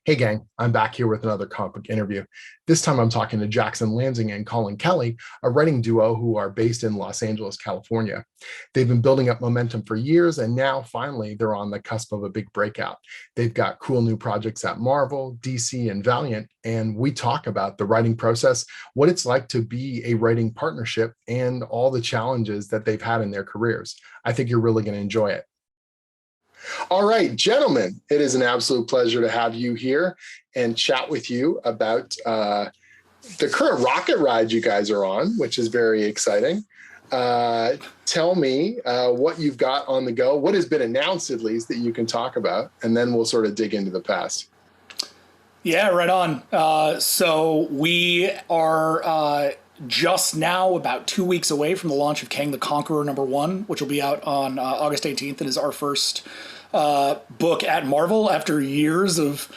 Hey gang, I'm back here with another comic book interview. This time I'm talking to Jackson Lanzing and Collin Kelly, a writing duo who are based in Los Angeles, California. They've been building up momentum for years, and now finally they're on the cusp of a big breakout. They've got cool new projects at Marvel, DC, and Valiant, and we talk about the writing process, what it's like to be a writing partnership, and all the challenges that they've had in their careers. I think you're really going to enjoy it. All right, gentlemen, it is an absolute pleasure to have you here and chat with you about the current rocket ride you guys are on, which is very exciting. Tell me what you've got on the go, what has been announced at least that you can talk about, and then we'll sort of dig into the past. Yeah, right on. So we are just now about 2 weeks away from the launch of Kang the Conqueror #1, which will be out on August 18th. It is our first book at Marvel after years of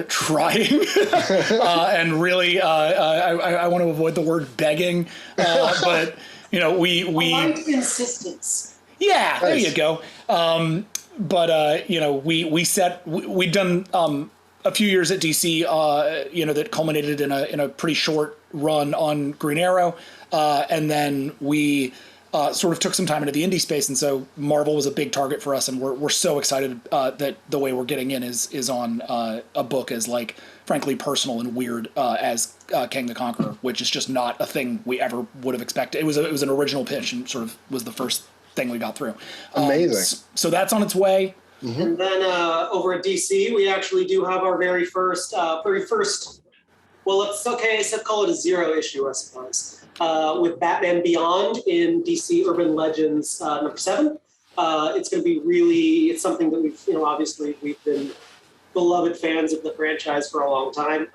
trying and really I want to avoid the word begging, but you know we insistence. Yeah, there you go. But you know we'd done a few years at DC, that culminated in a pretty short run on Green Arrow, and then we sort of took some time into the indie space, and so Marvel was a big target for us, and we're so excited that the way we're getting in is on a book as like frankly personal and weird as Kang the Conqueror, which is just not a thing we ever would have expected. It was an original pitch and sort of was the first thing we got through. Amazing. So that's on its way. Mm-hmm. And then over at DC, we actually do have our very first, well, let's call it a 0 issue, I suppose. With Batman Beyond in DC Urban Legends #7. It's going to be it's something that obviously we've been beloved fans of the franchise for a long time.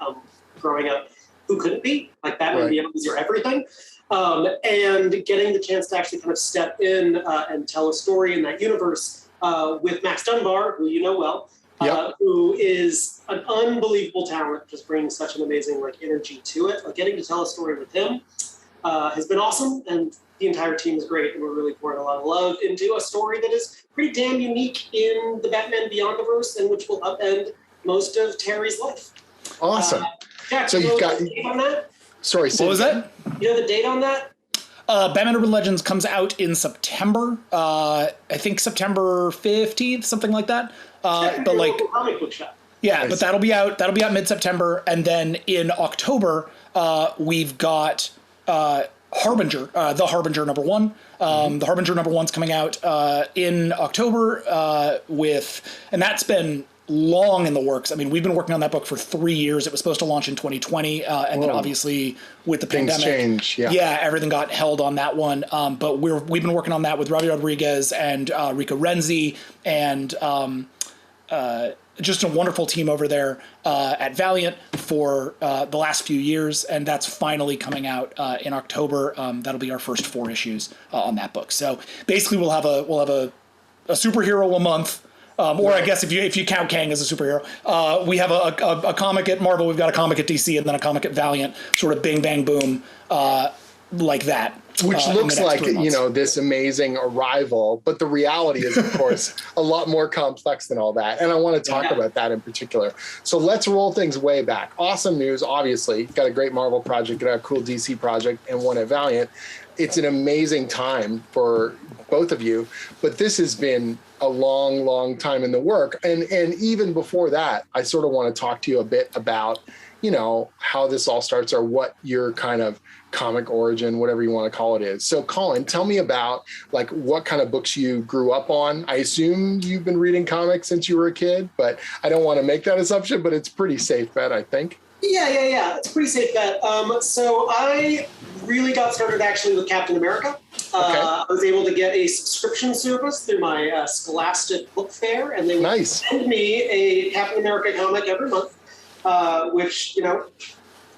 Growing up, who couldn't be? Like Batman Beyond is your everything. And getting the chance to actually kind of step in and tell a story in that universe with Max Dunbar, who you know well, who is an unbelievable talent, just brings such an amazing energy to it. Getting to tell a story with him has been awesome, and the entire team is great, and we're really pouring a lot of love into a story that is pretty damn unique in the Batman Beyondiverse, and which will upend most of Terry's life. Awesome. Jack, so you've got. The date on that? Sorry, what was that? You know the date on that? Batman Urban Legends comes out in September. I think September 15th, something like that. But like comic book shop. Yeah, nice. But that'll be out mid-September, and then in October we've got Harbinger, the Harbinger #1. The Harbinger #1's coming out in October and that's been long in the works. I mean, we've been working on that book for 3 years. It was supposed to launch in 2020, and then obviously with the Things pandemic, change, everything got held on that one. But we've been working on that with Ravi Rodriguez and Rika Renzi and just a wonderful team over there at Valiant for the last few years, and that's finally coming out in October. That'll be our first 4 issues on that book. So basically, we'll have a superhero a month. Or I guess if you count Kang as a superhero, we have a comic at Marvel, we've got a comic at DC, and then a comic at Valiant, sort of bing, bang, boom, like that. Which looks like, this amazing arrival, but the reality is, of course, a lot more complex than all that. And I want to talk about that in particular. So let's roll things way back. Awesome news, obviously. You've got a great Marvel project, got a cool DC project, and one at Valiant. It's an amazing time for both of you, but this has been a long, long time in the work. And even before that, I sort of want to talk to you a bit about, how this all starts or what your kind of comic origin, whatever you want to call it is. So Collin, tell me about what kind of books you grew up on. I assume you've been reading comics since you were a kid, but I don't want to make that assumption, but it's pretty safe bet, I think. Yeah. It's a pretty safe bet. So I really got started actually with Captain America. I was able to get a subscription service through my Scholastic book fair, and they would send me a Captain America comic every month, which, Do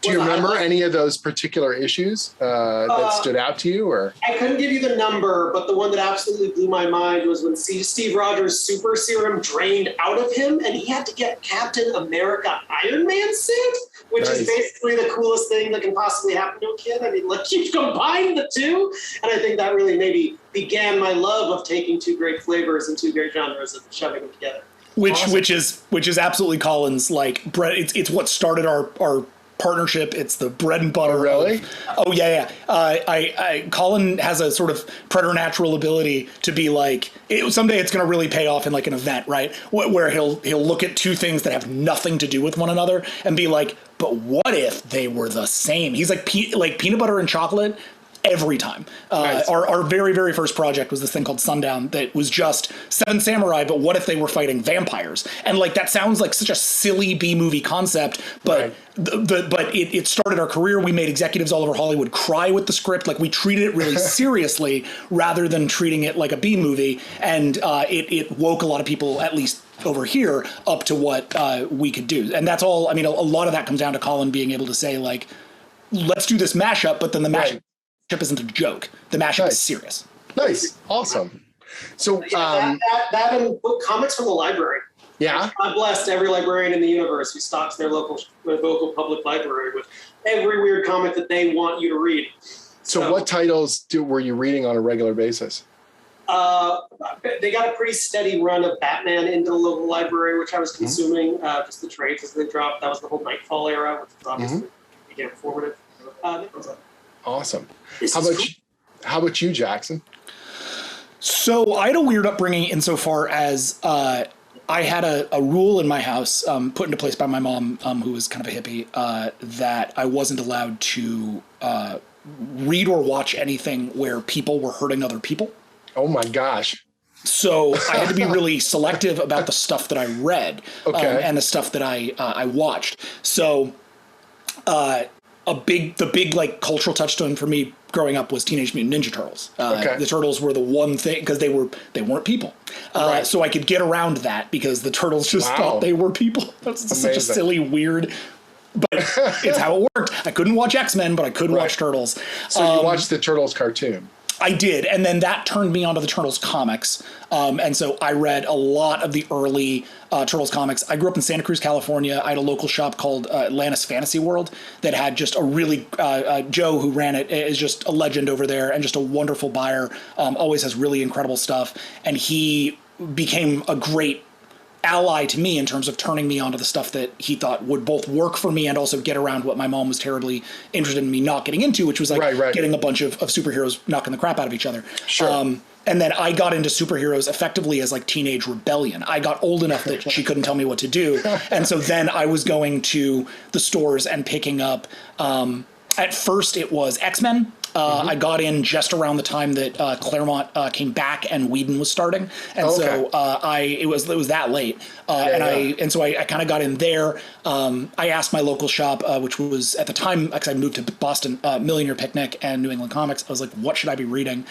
you remember any of those particular issues that stood out to you? Or I couldn't give you the number, but the one that absolutely blew my mind was when Steve Rogers' super serum drained out of him, and he had to get Captain America Iron Man suit, which is basically the coolest thing that can possibly happen to a kid. I mean, you've combined the two, and I think that really maybe began my love of taking two great flavors and two great genres and shoving them together. which is absolutely Colin's like bread. It's what started our partnership. It's the bread and butter. Oh, really? Colin has a sort of preternatural ability to be like, someday it's going to really pay off in like an event, right? Where he'll look at two things that have nothing to do with one another and be like, but what if they were the same? He's like peanut butter and chocolate. Every time. Nice. Our very, very first project was this thing called Sundown that was just 7 samurai, but what if they were fighting vampires? And like that sounds like such a silly B-movie concept, but it started our career. We made executives all over Hollywood cry with the script. Like we treated it really seriously rather than treating it like a B-movie. And it woke a lot of people, at least over here, up to what we could do. And that's all. I mean, a lot of that comes down to Colin being able to say like, let's do this mashup, but then the mashup isn't a joke. The mashup is serious. Nice. Awesome. So that and book comics from the library. Yeah. God bless every librarian in the universe who stocks their local public library with every weird comic that they want you to read. So what titles were you reading on a regular basis? They got a pretty steady run of Batman into the local library, which I was consuming, just the trades as they dropped. That was the whole Nightfall era, which was obviously again formative. Awesome. How about you, Jackson? So I had a weird upbringing insofar as I had a rule in my house put into place by my mom, who was kind of a hippie, that I wasn't allowed to read or watch anything where people were hurting other people. Oh my gosh. So I had to be really selective about the stuff that I read and the stuff that I watched. So the big like cultural touchstone for me growing up was Teenage Mutant Ninja Turtles. The Turtles were the one thing because they weren't people. So I could get around that because the Turtles just thought they were people. That's such a silly, weird, but it's how it worked. I couldn't watch X-Men, but I could watch Turtles. So you watched the Turtles cartoon. I did, and then that turned me onto the Turtles comics, and so I read a lot of the early Turtles comics. I grew up in Santa Cruz, California. I had a local shop called Atlantis Fantasy World that had just a really Joe, who ran it, is just a legend over there and just a wonderful buyer. Always has really incredible stuff, and he became a great ally to me in terms of turning me onto the stuff that he thought would both work for me and also get around what my mom was terribly interested in me not getting into, which was like getting a bunch of superheroes knocking the crap out of each other. Sure. And then I got into superheroes effectively as like teenage rebellion. I got old enough that she couldn't tell me what to do. And so then I was going to the stores and picking up, at first it was X-Men. I got in just around the time that Claremont came back and Whedon was starting, and so it was that late, so I kind of got in there. I asked my local shop, which was at the time, because I moved to Boston, Millionaire Picnic and New England Comics. I was like, what should I be reading?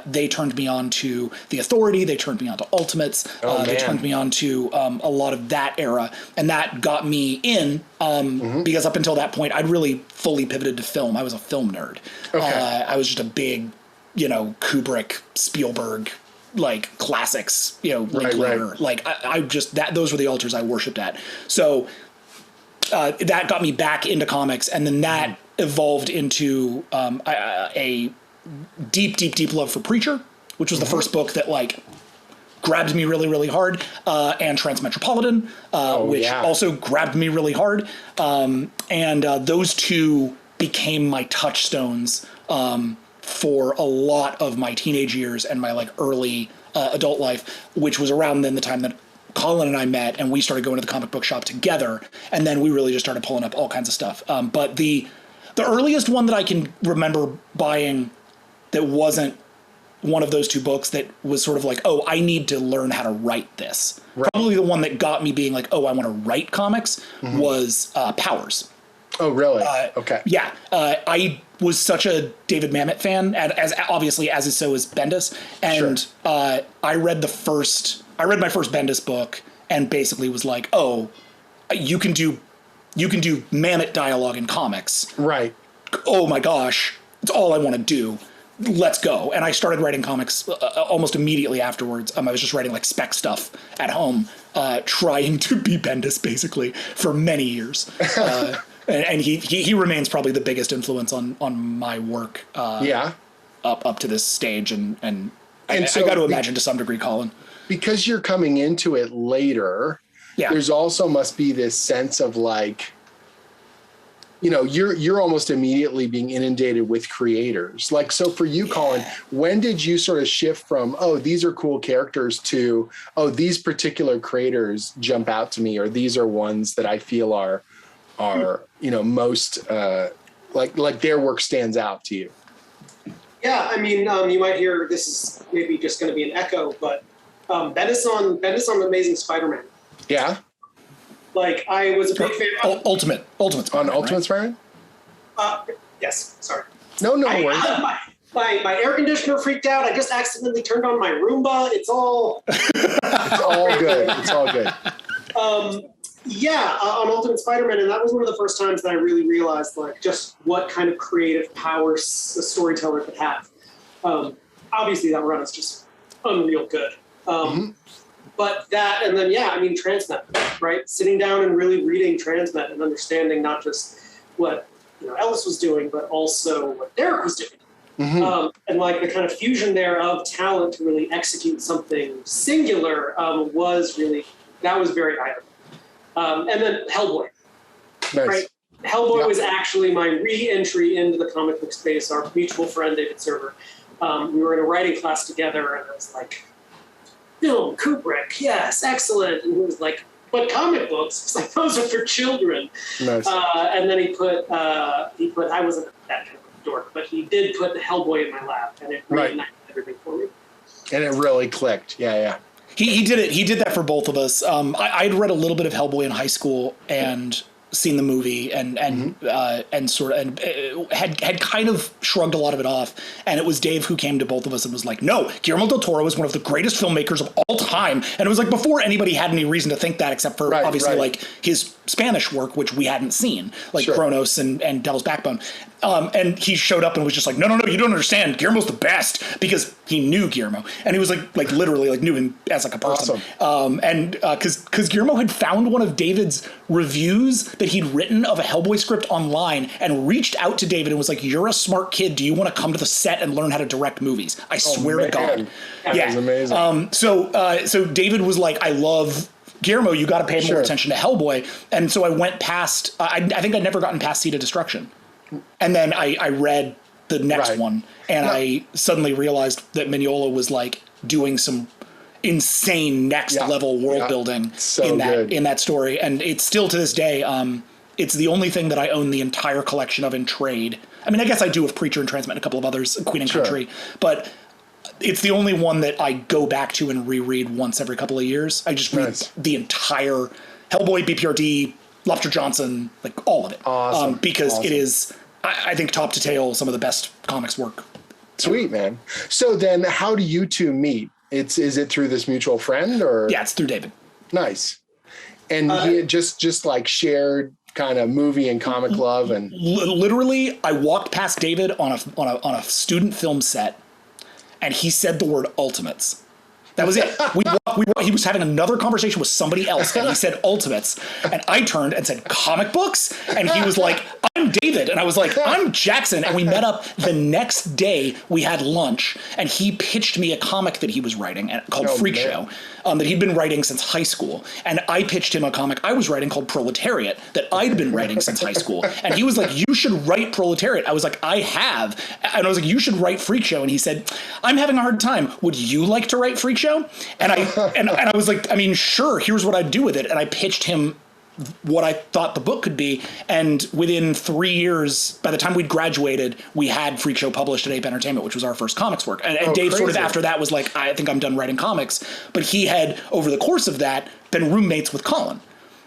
They turned me on to The Authority. They turned me on to Ultimates. They turned me on to a lot of that era, and that got me in because up until that point, I'd really fully pivoted to film. I was a film nerd. I was just a big, Kubrick, Spielberg, like classics, Linklater. Like I just those were the altars I worshipped at. So that got me back into comics, and then that evolved into a deep love for Preacher, which was the first book that like grabbed me really, really hard, and Transmetropolitan, which also grabbed me really hard. And those two became my touchstones for a lot of my teenage years and my like early adult life, which was around then the time that Colin and I met and we started going to the comic book shop together. And then we really just started pulling up all kinds of stuff. But the earliest one that I can remember buying that wasn't one of those two books that was sort of like, oh, I need to learn how to write this. Probably the one that got me being like, oh, I want to write comics was Powers. Oh, really? Okay. Yeah. I was such a David Mamet fan, as obviously as is so is Bendis. And I read my first Bendis book and basically was like, oh, you can do Mamet dialogue in comics. Right. Oh my gosh. It's all I want to do. Let's go. And I started writing comics almost immediately afterwards. I was just writing like spec stuff at home, trying to be Bendis basically for many years. And he remains probably the biggest influence on my work up to this stage. And I got to imagine to some degree, Colin. because you're coming into it later, there's also must be this sense of like, you know, you're almost immediately being inundated with creators. Like, so for you, Colin, when did you sort of shift from, oh, these are cool characters to, oh, these particular creators jump out to me, or these are ones that I feel are, you know, most like their work stands out to you? Yeah, I mean, you might hear this is maybe just going to be an echo, but Bendis on Amazing Spider-Man. Yeah. Like, I was a big fan of Ultimate Spider-Man, on Ultimate Spider-Man? Yes, sorry. No worries. My air conditioner freaked out. I just accidentally turned on my Roomba. It's all good. It's all good. On Ultimate Spider-Man, and that was one of the first times that I really realized, like, just what kind of creative powers a storyteller could have. Obviously, that run is just unreal good. But that, and then, Transmet, right? Sitting down and really reading Transmet and understanding not just what, you know, Ellis was doing, but also what Derek was doing. And like the kind of fusion there of talent to really execute something singular was very eye-opening. And then Hellboy. Nice. Right? Hellboy was actually my re-entry into the comic book space. Our mutual friend, David Server, we were in a writing class together, and I was like, film, Kubrick, yes, excellent. And he was like, but comic books, it's like, those are for children. Nice. And then he put, I wasn't that kind of dork, but he did put the Hellboy in my lap, and it reignited everything for me. And it really clicked. Yeah. He did it. He did that for both of us. I'd read a little bit of Hellboy in high school and seen the movie and had kind of shrugged a lot of it off. And it was Dave who came to both of us and was like, no, Guillermo del Toro is one of the greatest filmmakers of all time. And it was like before anybody had any reason to think that, except for obviously like his Spanish work, which we hadn't seen, like Kronos and Devil's Backbone. And he showed up and was just like, no, you don't understand. Guillermo's the best, because he knew Guillermo, and he was like literally like knew him as like a person. Awesome. And because Guillermo had found one of David's reviews that he'd written of a Hellboy script online and reached out to David and was like, you're a smart kid. Do you want to come to the set and learn how to direct movies? I swear to God. That was amazing. So David was like, I love Guillermo, you got to pay more attention to Hellboy. And so I went past, I think I'd never gotten past Seed of Destruction. And then I read the next one, and I suddenly realized that Mignola was like doing some insane next level world building in that story. And it's still to this day, it's the only thing that I own the entire collection of in trade. I mean, I guess I do with Preacher and Transmet and a couple of others, Queen and Country, but it's the only one that I go back to and reread once every couple of years. I just read the entire Hellboy, BPRD, Lobster Johnson, like all of it. Awesome. Because it is, I think, top to tail, some of the best comics work. Sweet, man. So then how do you two meet? Is it through this mutual friend, or? Yeah, it's through David. Nice. And he just like shared kind of movie and comic love, and literally I walked past David on a student film set, and he said the word Ultimates. That was it. He was having another conversation with somebody else, and he said Ultimates, and I turned and said comic books, and he was like, I'm David, and I was like, I'm Jackson, and we met up the next day. We had lunch, and he pitched me a comic that he was writing called Freak Show, that he'd been writing since high school, and I pitched him a comic I was writing called Proletariat that I'd been writing since high school, and he was like, you should write Proletariat. I was like, I have, and I was like, you should write Freak Show, and he said, I'm having a hard time. Would you like to write Freak Show? And I was like, I mean, sure, here's what I'd do with it. And I pitched him what I thought the book could be. And within 3 years, by the time we'd graduated, we had Freak Show published at Ape Entertainment, which was our first comics work. And Dave sort of after that was like, I think I'm done writing comics. But he had, over the course of that, been roommates with Colin.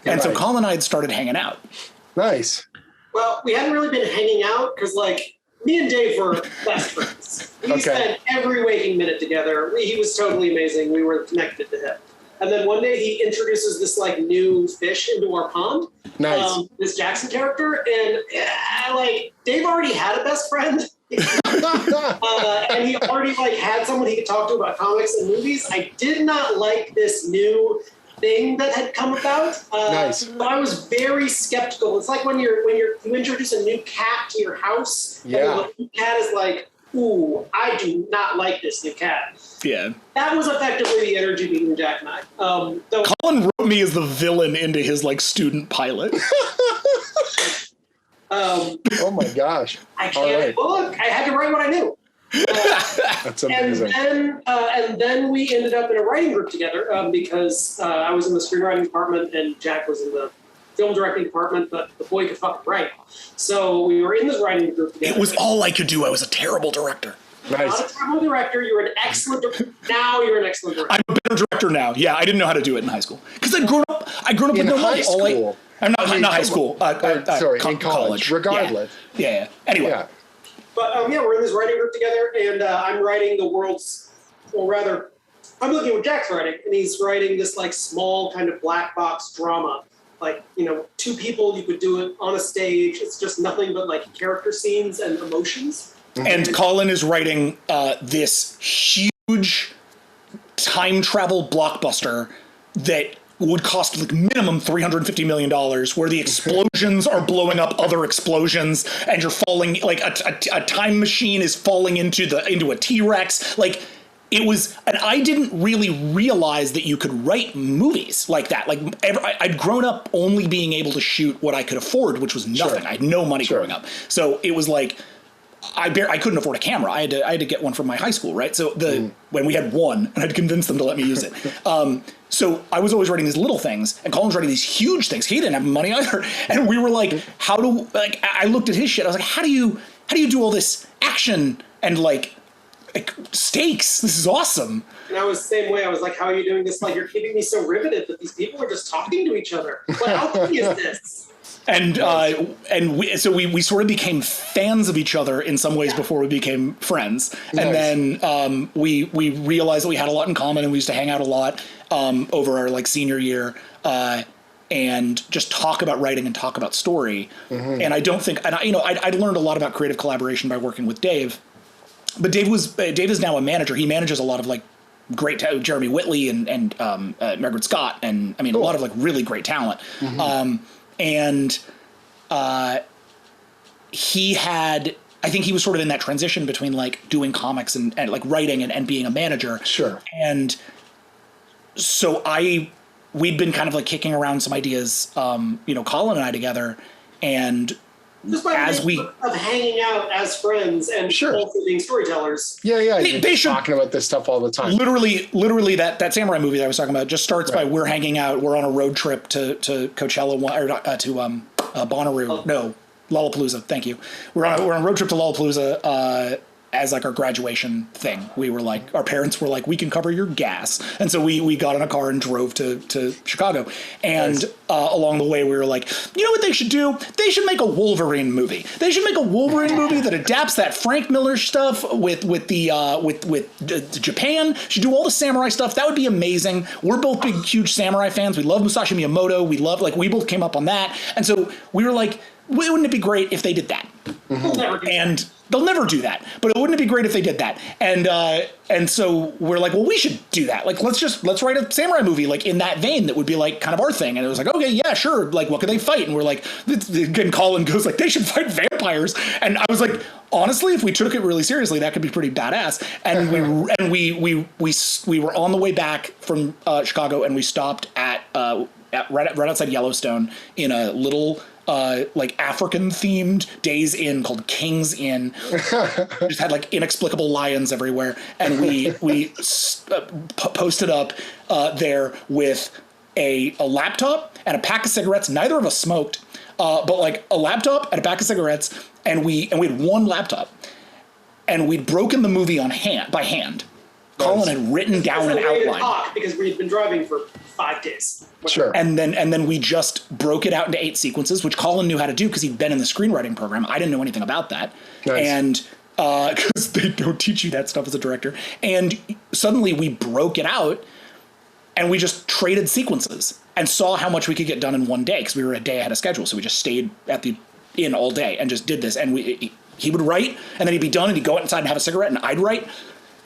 And so Colin and I had started hanging out. Nice. Well, we hadn't really been hanging out because, like, me and Dave were best friends. We spent every waking minute together. He was totally amazing. We were connected to him. And then one day he introduces this like new fish into our pond. Nice. This Jackson character. And like Dave already had a best friend. And he already like had someone he could talk to about comics and movies. I did not like this new thing that had come about. Nice. But I was very skeptical. It's like when you introduce a new cat to your house. Yeah. And the new cat is like, ooh, I do not like this new cat. Yeah. That was effectively the energy between Jack and I. Colin wrote me as the villain into his like student pilot. Oh my gosh! I can't. Right. Well, look, I had to write what I knew. That's amazing. And then we ended up in a writing group together because I was in the screenwriting department and Jack was in the film directing department, but the boy could fucking write. So we were in this writing group together. It was all I could do. I was a terrible director. Nice. Not a terrible director. You were an excellent director. Now you're an excellent director. I'm a better director now. Yeah, I didn't know how to do it in high school because I'd grown up with In no high money. school. I'm not high school. Sorry, in college. Regardless. Yeah. Anyway. Yeah. But we're in this writing group together, and I'm writing the world's, well, rather, I'm looking at what Jack's writing, and he's writing this like small kind of black box drama. Like, two people, you could do it on a stage. It's just nothing but like character scenes and emotions. And Colin is writing this huge time travel blockbuster that would cost like minimum $350 million, where the explosions are blowing up other explosions, and you're falling like a time machine is falling into a T-Rex. Like it was, and I didn't really realize that you could write movies like that. Like I'd grown up only being able to shoot what I could afford, which was nothing. Sure. I had no money growing up, so it was like. I couldn't afford a camera. I had to get one from my high school, right? So when we had one, and I'd convince them to let me use it. So I was always writing these little things, and Colin was writing these huge things. He didn't have money either, and we were like, I looked at his shit. I was like, how do you do all this action and like stakes? This is awesome. And I was the same way. I was like, how are you doing this? Like, you're keeping me so riveted that these people are just talking to each other. What alchemy is this? And we sort of became fans of each other in some ways before we became friends. And then we realized that we had a lot in common, and we used to hang out a lot over our like senior year and just talk about writing and talk about story. Mm-hmm. And I don't think, and I'd learned a lot about creative collaboration by working with Dave. But Dave is now a manager. He manages a lot of like great Jeremy Whitley and Margaret Scott, and I mean a lot of like really great talent. Mm-hmm. And I think he was sort of in that transition between like doing comics and like writing and being a manager. Sure. And so we'd been kind of like kicking around some ideas, Colin and I together, and as we of hanging out as friends and also being storytellers. Yeah. They should talking about this stuff all the time. Literally that samurai movie that I was talking about just starts by we're hanging out. We're on a road trip to Coachella or to Bonnaroo. No, Lollapalooza. Thank you. We're on a road trip to Lollapalooza as like our graduation thing. We were like, our parents were like, we can cover your gas. And so we got in a car and drove to Chicago. And along the way, we were like, you know what they should do? They should make a Wolverine movie. They should make a Wolverine movie that adapts that Frank Miller stuff with Japan. Should do all the samurai stuff. That would be amazing. We're both big, huge samurai fans. We love Musashi Miyamoto. We both came up on that. And so we were like, wouldn't it be great if they did that? Mm-hmm. And they'll never do that, but wouldn't it be great if they did that? And so we're like, well, we should do that. Like, let's write a samurai movie like in that vein that would be like kind of our thing. And it was like, okay, yeah, sure. Like, what could they fight? And we're like, again, Colin goes like, they should fight vampires. And I was like, honestly, if we took it really seriously, that could be pretty badass. And we were on the way back from Chicago, and we stopped at right outside Yellowstone in a little like African themed Days Inn called King's Inn. Just had like inexplicable lions everywhere, and we posted up there with a laptop and a pack of cigarettes. Neither of us smoked, but like a laptop and a pack of cigarettes, and we had one laptop, and we'd broken the movie by hand. Colin had written down an outline because we had been driving for 5 days. Sure. And then we just broke it out into 8 sequences, which Colin knew how to do because he'd been in the screenwriting program. I didn't know anything about that. Nice. And because they don't teach you that stuff as a director. And suddenly we broke it out, and we just traded sequences and saw how much we could get done in one day because we were a day ahead of schedule. So we just stayed at the inn all day and just did this. And he would write, and then he'd be done, and he'd go outside and have a cigarette, and I'd write.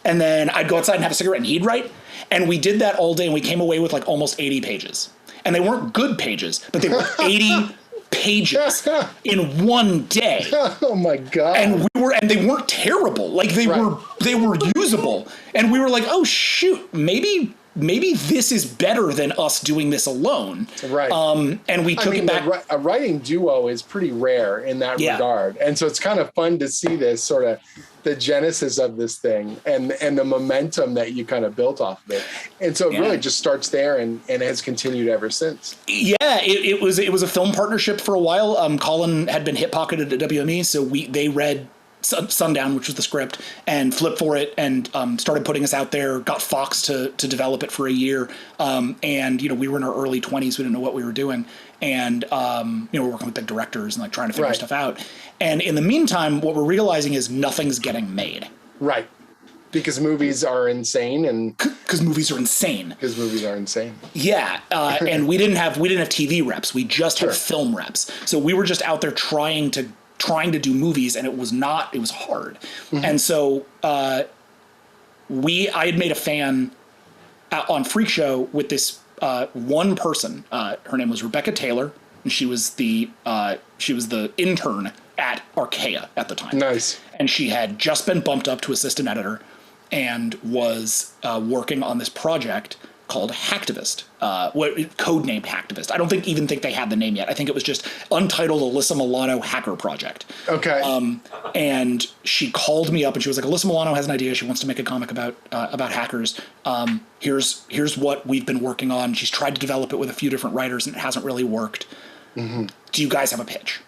And then I'd go outside and have a cigarette, and he'd write. And we did that all day, and we came away with like almost 80 pages. And they weren't good pages, but they were 80 pages in one day. Oh my God. And they weren't terrible. Like they were usable. And we were like, oh shoot, maybe this is better than us doing this alone. Right. And we took it back. A writing duo is pretty rare in that regard. And so it's kind of fun to see this sort of the genesis of this thing and the momentum that you kind of built off of it. And so it really just starts there and has continued ever since. Yeah, it was a film partnership for a while. Collin had been hip pocketed at WME, so they read Sundown, which was the script, and flipped for it and started putting us out there, got Fox to develop it for a year. And, we were in our early 20s. We didn't know what we were doing. And, we're working with big directors and like trying to figure stuff out. And in the meantime, what we're realizing is nothing's getting made. Right. Because movies are insane because movies are insane. Because movies are insane. Yeah. And we didn't have TV reps. We just had film reps. So we were just out there trying to do movies, and it was hard. Mm-hmm. And so I had made a fan on Freak Show with this one person. Her name was Rebecca Taylor, and she was the intern at Archaea at the time. Nice. And she had just been bumped up to assistant editor and was working on this project called Hacktivist, codenamed Hacktivist. I don't even think they had the name yet. I think it was just Untitled Alyssa Milano Hacker Project. Okay. And she called me up and she was like, Alyssa Milano has an idea. She wants to make a comic about hackers. Here's what we've been working on. She's tried to develop it with a few different writers and it hasn't really worked. Mm-hmm. Do you guys have a pitch?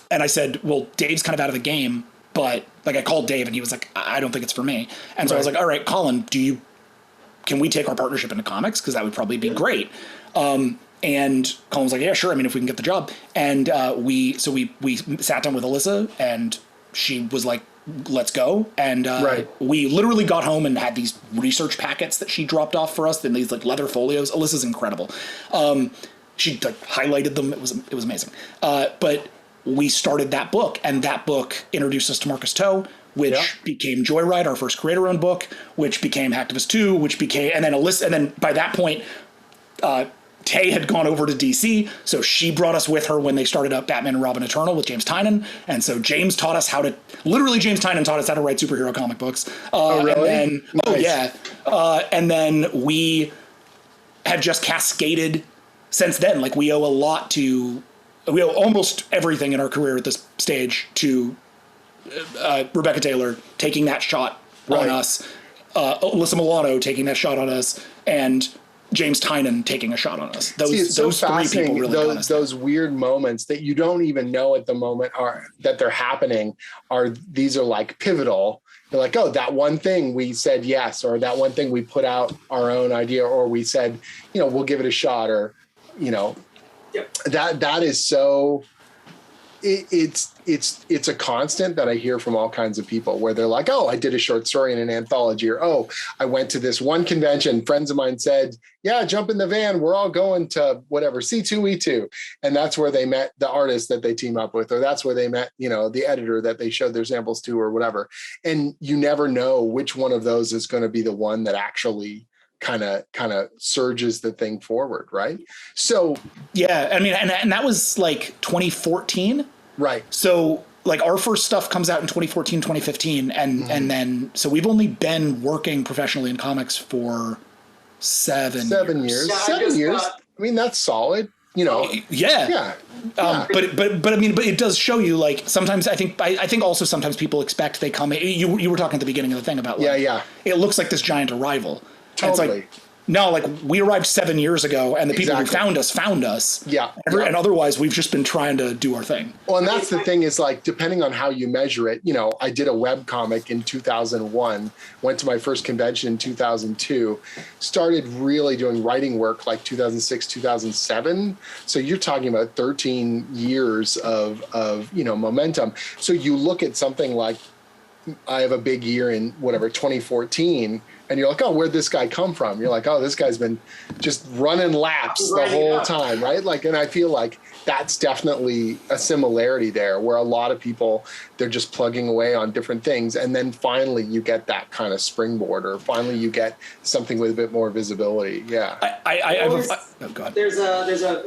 And I said, well, Dave's kind of out of the game, but like I called Dave and he was like, I don't think it's for me. And so I was like, all right, Collin, can we take our partnership into comics? Because that would probably be great. And Collin was like, yeah, sure. I mean, if we can get the job. And we sat down with Alyssa and she was like, let's go. And we literally got home and had these research packets that she dropped off for us in these like leather folios. Alyssa's incredible. She like highlighted them. It was amazing. But we started that book, and that book introduced us to Marcus Toe, which became Joyride, our first creator-owned book, which became Hacktivist 2, which became, and then by that point, Tay had gone over to DC, so she brought us with her when they started up Batman and Robin Eternal with James Tynion, and so James taught us James Tynion taught us how to write superhero comic books. Oh, really? And then, nice. And then we have just cascaded since then. Like we owe almost everything in our career at this stage to Rebecca Taylor taking that shot on us, Alyssa Milano taking that shot on us, and James Tynion taking a shot on us. Those three people really got us. Those weird moments that you don't even know at the moment that they're happening these are like pivotal. You're like, oh, that one thing we said yes, or that one thing we put out our own idea, or we said, we'll give it a shot, or that is so. It's a constant that I hear from all kinds of people where they're like, oh, I did a short story in an anthology, or, oh, I went to this one convention. Friends of mine said, yeah, jump in the van. We're all going to whatever, C2E2. And that's where they met the artist that they team up with, or that's where they met, the editor that they showed their samples to, or whatever. And you never know which one of those is going to be the one that actually kind of surges the thing forward. Right. So, yeah, I mean, and that was like 2014. Right. So like our first stuff comes out in 2014, 2015. And then, so we've only been working professionally in comics for 7 years. Yeah, 7 years. I mean, that's solid, Yeah. But it does show you, like, sometimes I think also sometimes people expect they come, you were talking at the beginning of the thing about, like, it looks like this giant arrival. Totally. It's like, no, like we arrived 7 years ago, and the people who found us. Yeah. And otherwise, we've just been trying to do our thing. Well, and that's the thing is, like, depending on how you measure it, I did a web comic in 2001, went to my first convention in 2002, started really doing writing work like 2006, 2007. So you're talking about 13 years of momentum. So you look at something like, I have a big year in 2014, and you're like, oh, where'd this guy come from? You're like, oh, this guy's been just running laps the whole time, right? Like, and I feel like that's definitely a similarity there, where a lot of people, they're just plugging away on different things, and then finally you get that kind of springboard, or finally you get something with a bit more visibility. Yeah. Oh God. There's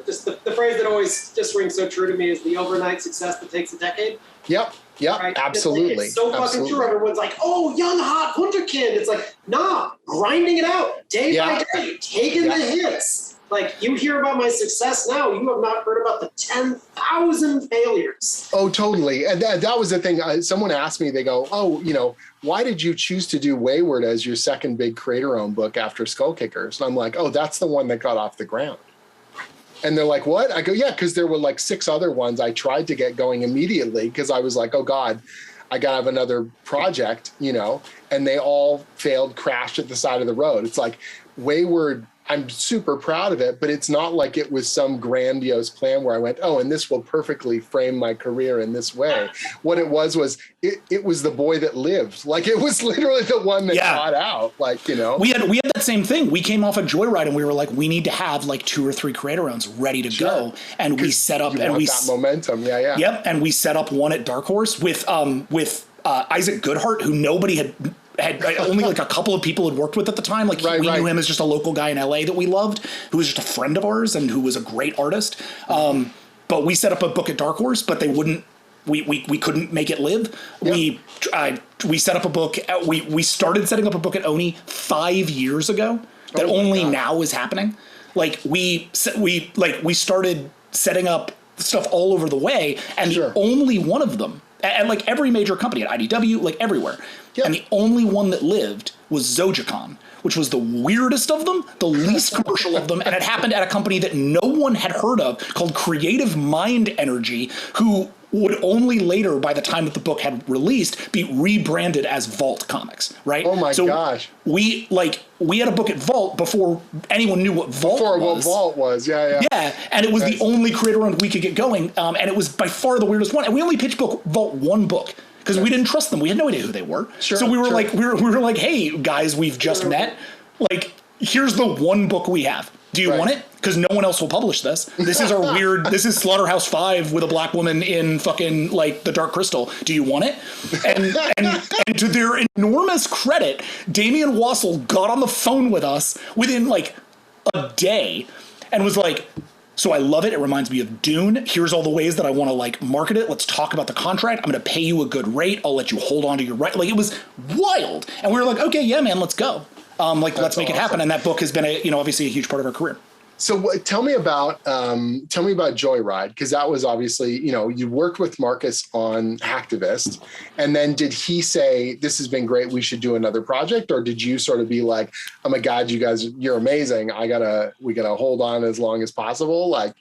just the phrase that always just rings so true to me is the overnight success that takes a decade. Yep. Yep. Right? Absolutely. It's so fucking true. Everyone's like, oh, young, hot wunderkind. It's like, nah, grinding it out day by day, taking the hits. Like, you hear about my success now. You have not heard about the 10,000 failures. Oh, totally. And that was the thing. Someone asked me, they go, oh, why did you choose to do Wayward as your second big creator-owned book after Skull Kickers? And I'm like, oh, that's the one that got off the ground. And they're like, what? I go, yeah, because there were like 6 other ones I tried to get going immediately because I was like, oh, God, I got to have another project, and they all failed, crashed at the side of the road. It's like Wayward, I'm super proud of it, but it's not like it was some grandiose plan where I went, oh, and this will perfectly frame my career in this way. What it was it was the boy that lived. Like, it was literally the one that got out. Like, We had that same thing. We came off of Joyride and we were like, we need to have like 2 or 3 creator owns ready to go. And we set up and we that momentum. Yeah. Yep. And we set up one at Dark Horse with Isaac Goodhart, who nobody had only like a couple of people had worked with at the time. Like we knew him as just a local guy in LA that we loved, who was just a friend of ours and who was a great artist. But we set up a book at Dark Horse, but they wouldn't. We couldn't make it live. Yep. We set up a book. We started setting up a book at Oni 5 years ago. That only now is happening. Like we started setting up stuff all over the way, and the only one of them. And like every major company at IDW, like everywhere. Yep. And the only one that lived was Zojacon, which was the weirdest of them, the least commercial of them. And it happened at a company that no one had heard of called Creative Mind Energy, who would only later, by the time that the book had released, be rebranded as Vault Comics, right? Oh my gosh. We had a book at Vault before anyone knew what Vault was. Before what Vault was, yeah. Yeah, and it was the only creator owned we could get going, and it was by far the weirdest one. And we only pitched Vault one book because we didn't trust them. We had no idea who they were. So we were like, we were like, hey guys, we've just met. Like, here's the one book we have. Do you want it? Because no one else will publish this. This is our weird. This is Slaughterhouse 5 with a black woman in fucking like the Dark Crystal. Do you want it? And to their enormous credit, Damian Wassel got on the phone with us within like a day and was like, so I love it. It reminds me of Dune. Here's all the ways that I want to like market it. Let's talk about the contract. I'm going to pay you a good rate. I'll let you hold on to your right. Like, it was wild. And we were like, okay, yeah, man, let's go. Let's make it happen. And that book has been obviously a huge part of our career. So tell me about Joyride, because that was obviously, you worked with Marcus on Hacktivist, and then did he say, this has been great, we should do another project? Or did you sort of be like, oh my God, you guys, you're amazing. We gotta hold on as long as possible. I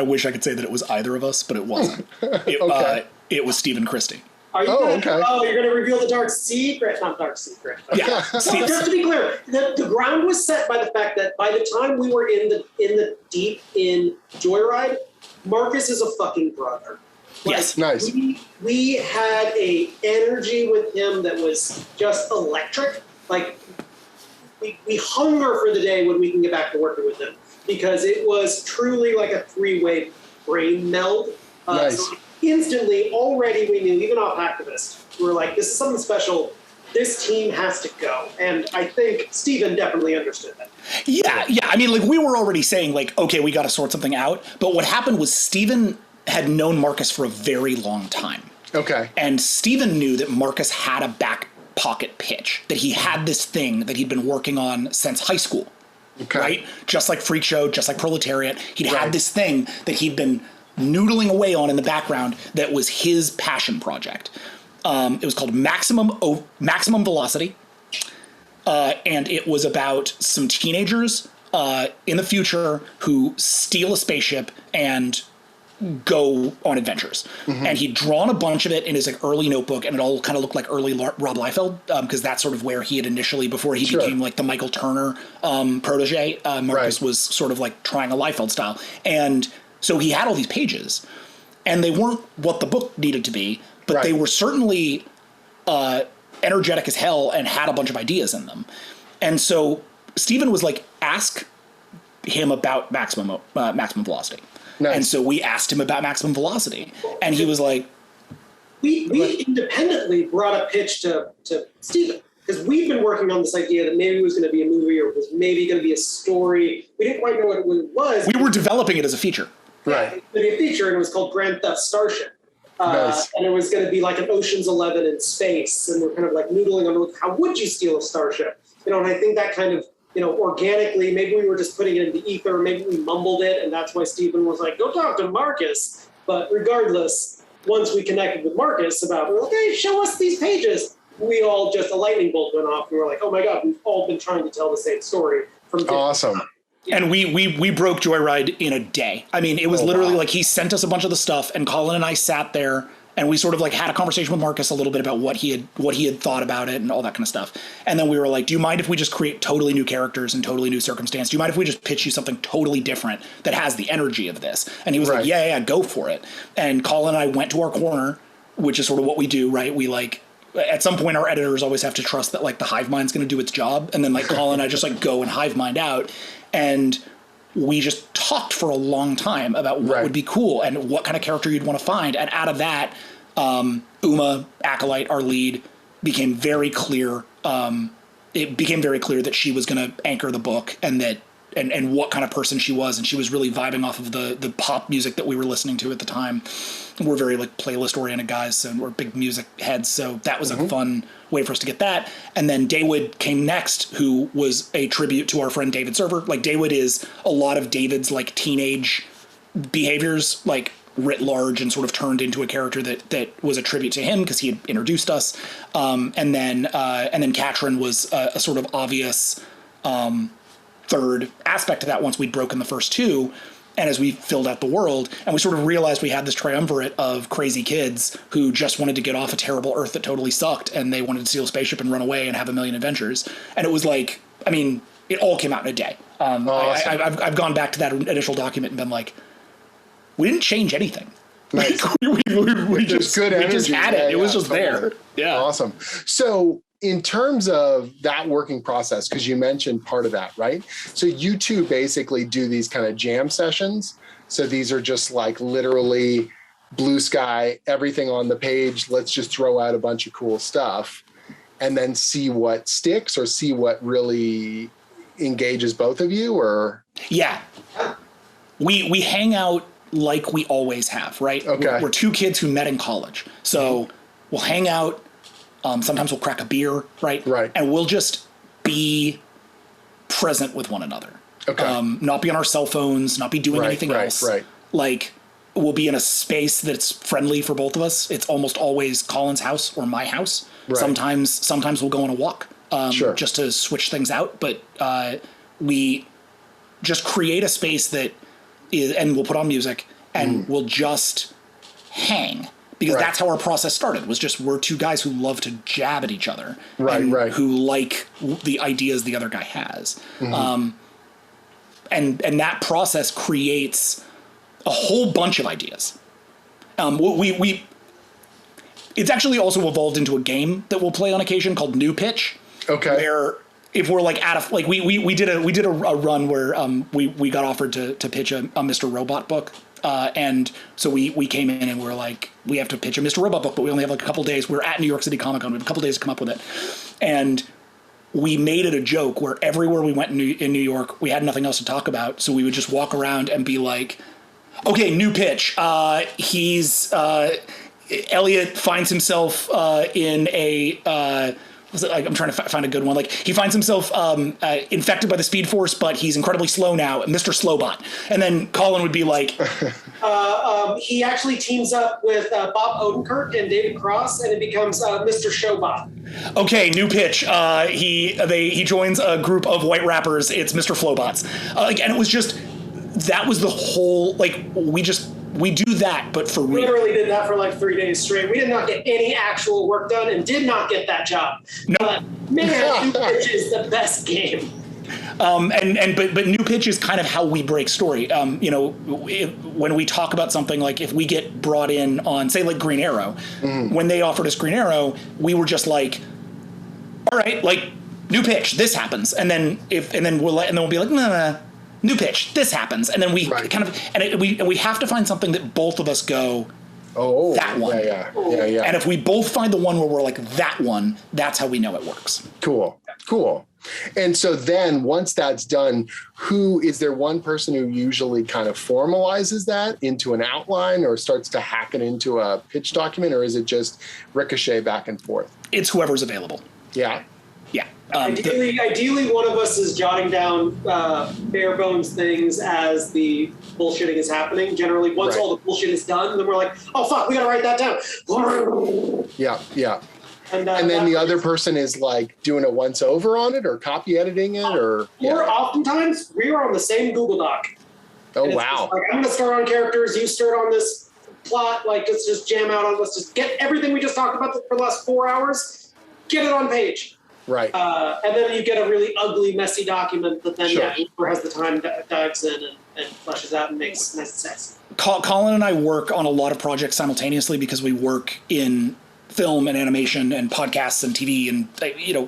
wish I could say that it was either of us, but it wasn't. It was Stephen Christie. Are you you're going to reveal the dark secret? Not dark secret. Yeah. Just to be clear, the ground was set by the fact that by the time we were in the deep in Joyride, Marcus is a fucking brother. Yes, nice. We had a energy with him that was just electric. Like, we hunger for the day when we can get back to working with him, because it was truly like a 3-way brain meld. Nice. So instantly, already we knew, even off Hacktivist, we were like, this is something special. This team has to go. And I think Steven definitely understood that. Yeah. I mean, like, we were already saying, like, okay, we got to sort something out. But what happened was Steven had known Marcus for a very long time. Okay. And Steven knew that Marcus had a back pocket pitch, that he had this thing that he'd been working on since high school. Okay. Right? Just like Freak Show, just like Proletariat. He'd had this thing that he'd been noodling away on in the background that was his passion project. It was called Maximum Velocity, and it was about some teenagers in the future who steal a spaceship and go on adventures. Mm-hmm. And he'd drawn a bunch of it in his like early notebook, and it all kind of looked like early Rob Liefeld, because that's sort of where he had initially, before he became like the Michael Turner protege, Marcus was sort of like trying a Liefeld style. And so he had all these pages, and they weren't what the book needed to be, but they were certainly energetic as hell and had a bunch of ideas in them. And so Steven was like, ask him about maximum velocity. Nice. And so we asked him about maximum velocity, and he was like, we independently brought a pitch to Steven, because we've been working on this idea that maybe it was going to be a movie or it was maybe going to be a story. We didn't quite know what it was. We were developing it as a feature. Right. It was going to be a feature, and it was called Grand Theft Starship. Nice. And it was going to be like an Ocean's 11 in space, and we're kind of like noodling on how would you steal a starship? And I think that kind of, organically, maybe we were just putting it in the ether, maybe we mumbled it, and that's why Steven was like, go talk to Marcus. But regardless, once we connected with Marcus about, we're like, hey, show us these pages, we all just, a lightning bolt went off. We were like, oh my God, we've all been trying to tell the same story. Awesome. And we broke Joyride in a day. I mean, it was literally like he sent us a bunch of the stuff, and Colin and I sat there and we sort of like had a conversation with Marcus a little bit about what he had thought about it and all that kind of stuff. And then we were like, do you mind if we just create totally new characters and totally new circumstance? Do you mind if we just pitch you something totally different that has the energy of this? And he was like, yeah, go for it. And Colin and I went to our corner, which is sort of what we do, right? We like, at some point our editors always have to trust that like the hive mind's going to do its job. And then like Colin and I just like go and hive mind out. And we just talked for a long time about what would be cool and what kind of character you'd want to find. And out of that, Uma, Acolyte, our lead, became very clear. It became very clear that she was going to anchor the book, and that and what kind of person she was. And she was really vibing off of the pop music that we were listening to at the time. We're very like playlist oriented guys, and we're big music heads. So that was a fun way for us to get that. And then Dawood came next, who was a tribute to our friend David Server. Like Dawood is a lot of David's like teenage behaviors, like writ large, and sort of turned into a character that was a tribute to him because he had introduced us. And then Katrin was a sort of obvious third aspect to that once we'd broken the first two. And as we filled out the world, and we sort of realized we had this triumvirate of crazy kids who just wanted to get off a terrible Earth that totally sucked, and they wanted to steal a spaceship and run away and have a million adventures. And it was like, I mean, it all came out in a day. Awesome. I've gone back to that initial document and been like, we didn't change anything. Nice. we just had it. It was just there. Yeah. Awesome. So in terms of that working process, because you mentioned part of that, right? So you two basically do these kind of jam sessions. So these are just like literally blue sky, everything on the page. Let's just throw out a bunch of cool stuff and then see what sticks or see what really engages both of you, or? Yeah. We hang out like we always have, right? Okay. We're two kids who met in college. So we'll hang out. Sometimes we'll crack a beer, right? Right. And we'll just be present with one another. Okay. Not be on our cell phones, not be doing anything else. Right. Like, we'll be in a space that's friendly for both of us. It's almost always Colin's house or my house. Right. Sometimes we'll go on a walk just to switch things out. But we just create a space that is, and we'll put on music, and we'll just hang. Because that's how our process started, was just we're two guys who love to jab at each other. Who like the ideas the other guy has. And that process creates a whole bunch of ideas. It's actually also evolved into a game that we'll play on occasion called New Pitch. Okay. Where if we're like we did a run where we got offered to pitch a Mr. Robot book. And so we came in and we're like, we have to pitch a Mr. Robot book, but we only have like a couple days. We're at New York City Comic Con. We have a couple days to come up with it. And we made it a joke where everywhere we went in New York, we had nothing else to talk about. So we would just walk around and be like, okay, new pitch. Elliot finds himself in a... I'm trying to find a good one. Like, he finds himself infected by the Speed Force, but he's incredibly slow now, Mr. Slowbot. And then Colin would be like... he actually teams up with Bob Odenkirk and David Cross, and it becomes Mr. Showbot. Okay, new pitch. He joins a group of white rappers. It's Mr. Flowbots. And it was just... That was the whole... Like, we do that, but for real. We literally did that for like 3 days straight. We did not get any actual work done and did not get that job. No. But man, New Pitch is the best game. But New Pitch is kind of how we break story. When we talk about something, like if we get brought in on, say, like Green Arrow, when they offered us Green Arrow, we were just like, all right, like new pitch, this happens, and then we'll be like, nah, new pitch, this happens, and then we kind of we have to find something that both of us go, oh, that one, yeah. And if we both find the one where we're like that one, that's how we know it works. Cool. And so then once that's done, is there one person who usually kind of formalizes that into an outline or starts to hack it into a pitch document, or is it just ricochet back and forth? It's whoever's available. Yeah. Yeah. Ideally, one of us is jotting down bare bones things as the bullshitting is happening. Generally, once all the bullshit is done, then we're like, oh, fuck, we got to write that down. Yeah. And then the other person is like doing a once over on it or copy editing it or oftentimes we are on the same Google Doc. Oh, wow. Like, I'm going to start on characters. You start on this plot. Like, let's just jam out on, let's just get everything we just talked about for the last 4 hours, get it on page. Right. And then you get a really ugly, messy document that then whoever has the time dives in and fleshes out and makes nice sense. Colin and I work on a lot of projects simultaneously because we work in film and animation and podcasts and TV and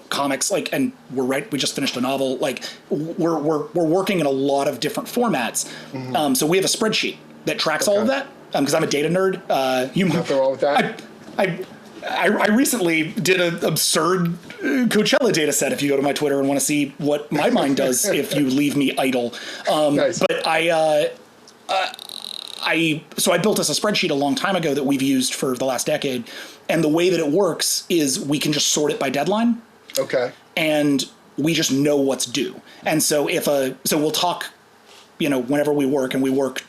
comics, and we just finished a novel. Like we're working in a lot of different formats. Mm-hmm. So we have a spreadsheet that tracks all of that because I'm a data nerd. Nothing wrong with that. I recently did an absurd Coachella data set. If you go to my Twitter and want to see what my mind does if you leave me idle. Nice. But so I built us a spreadsheet a long time ago that we've used for the last decade. And the way that it works is we can just sort it by deadline. Okay. And we just know what's due. And so so we'll talk, whenever we work, and we work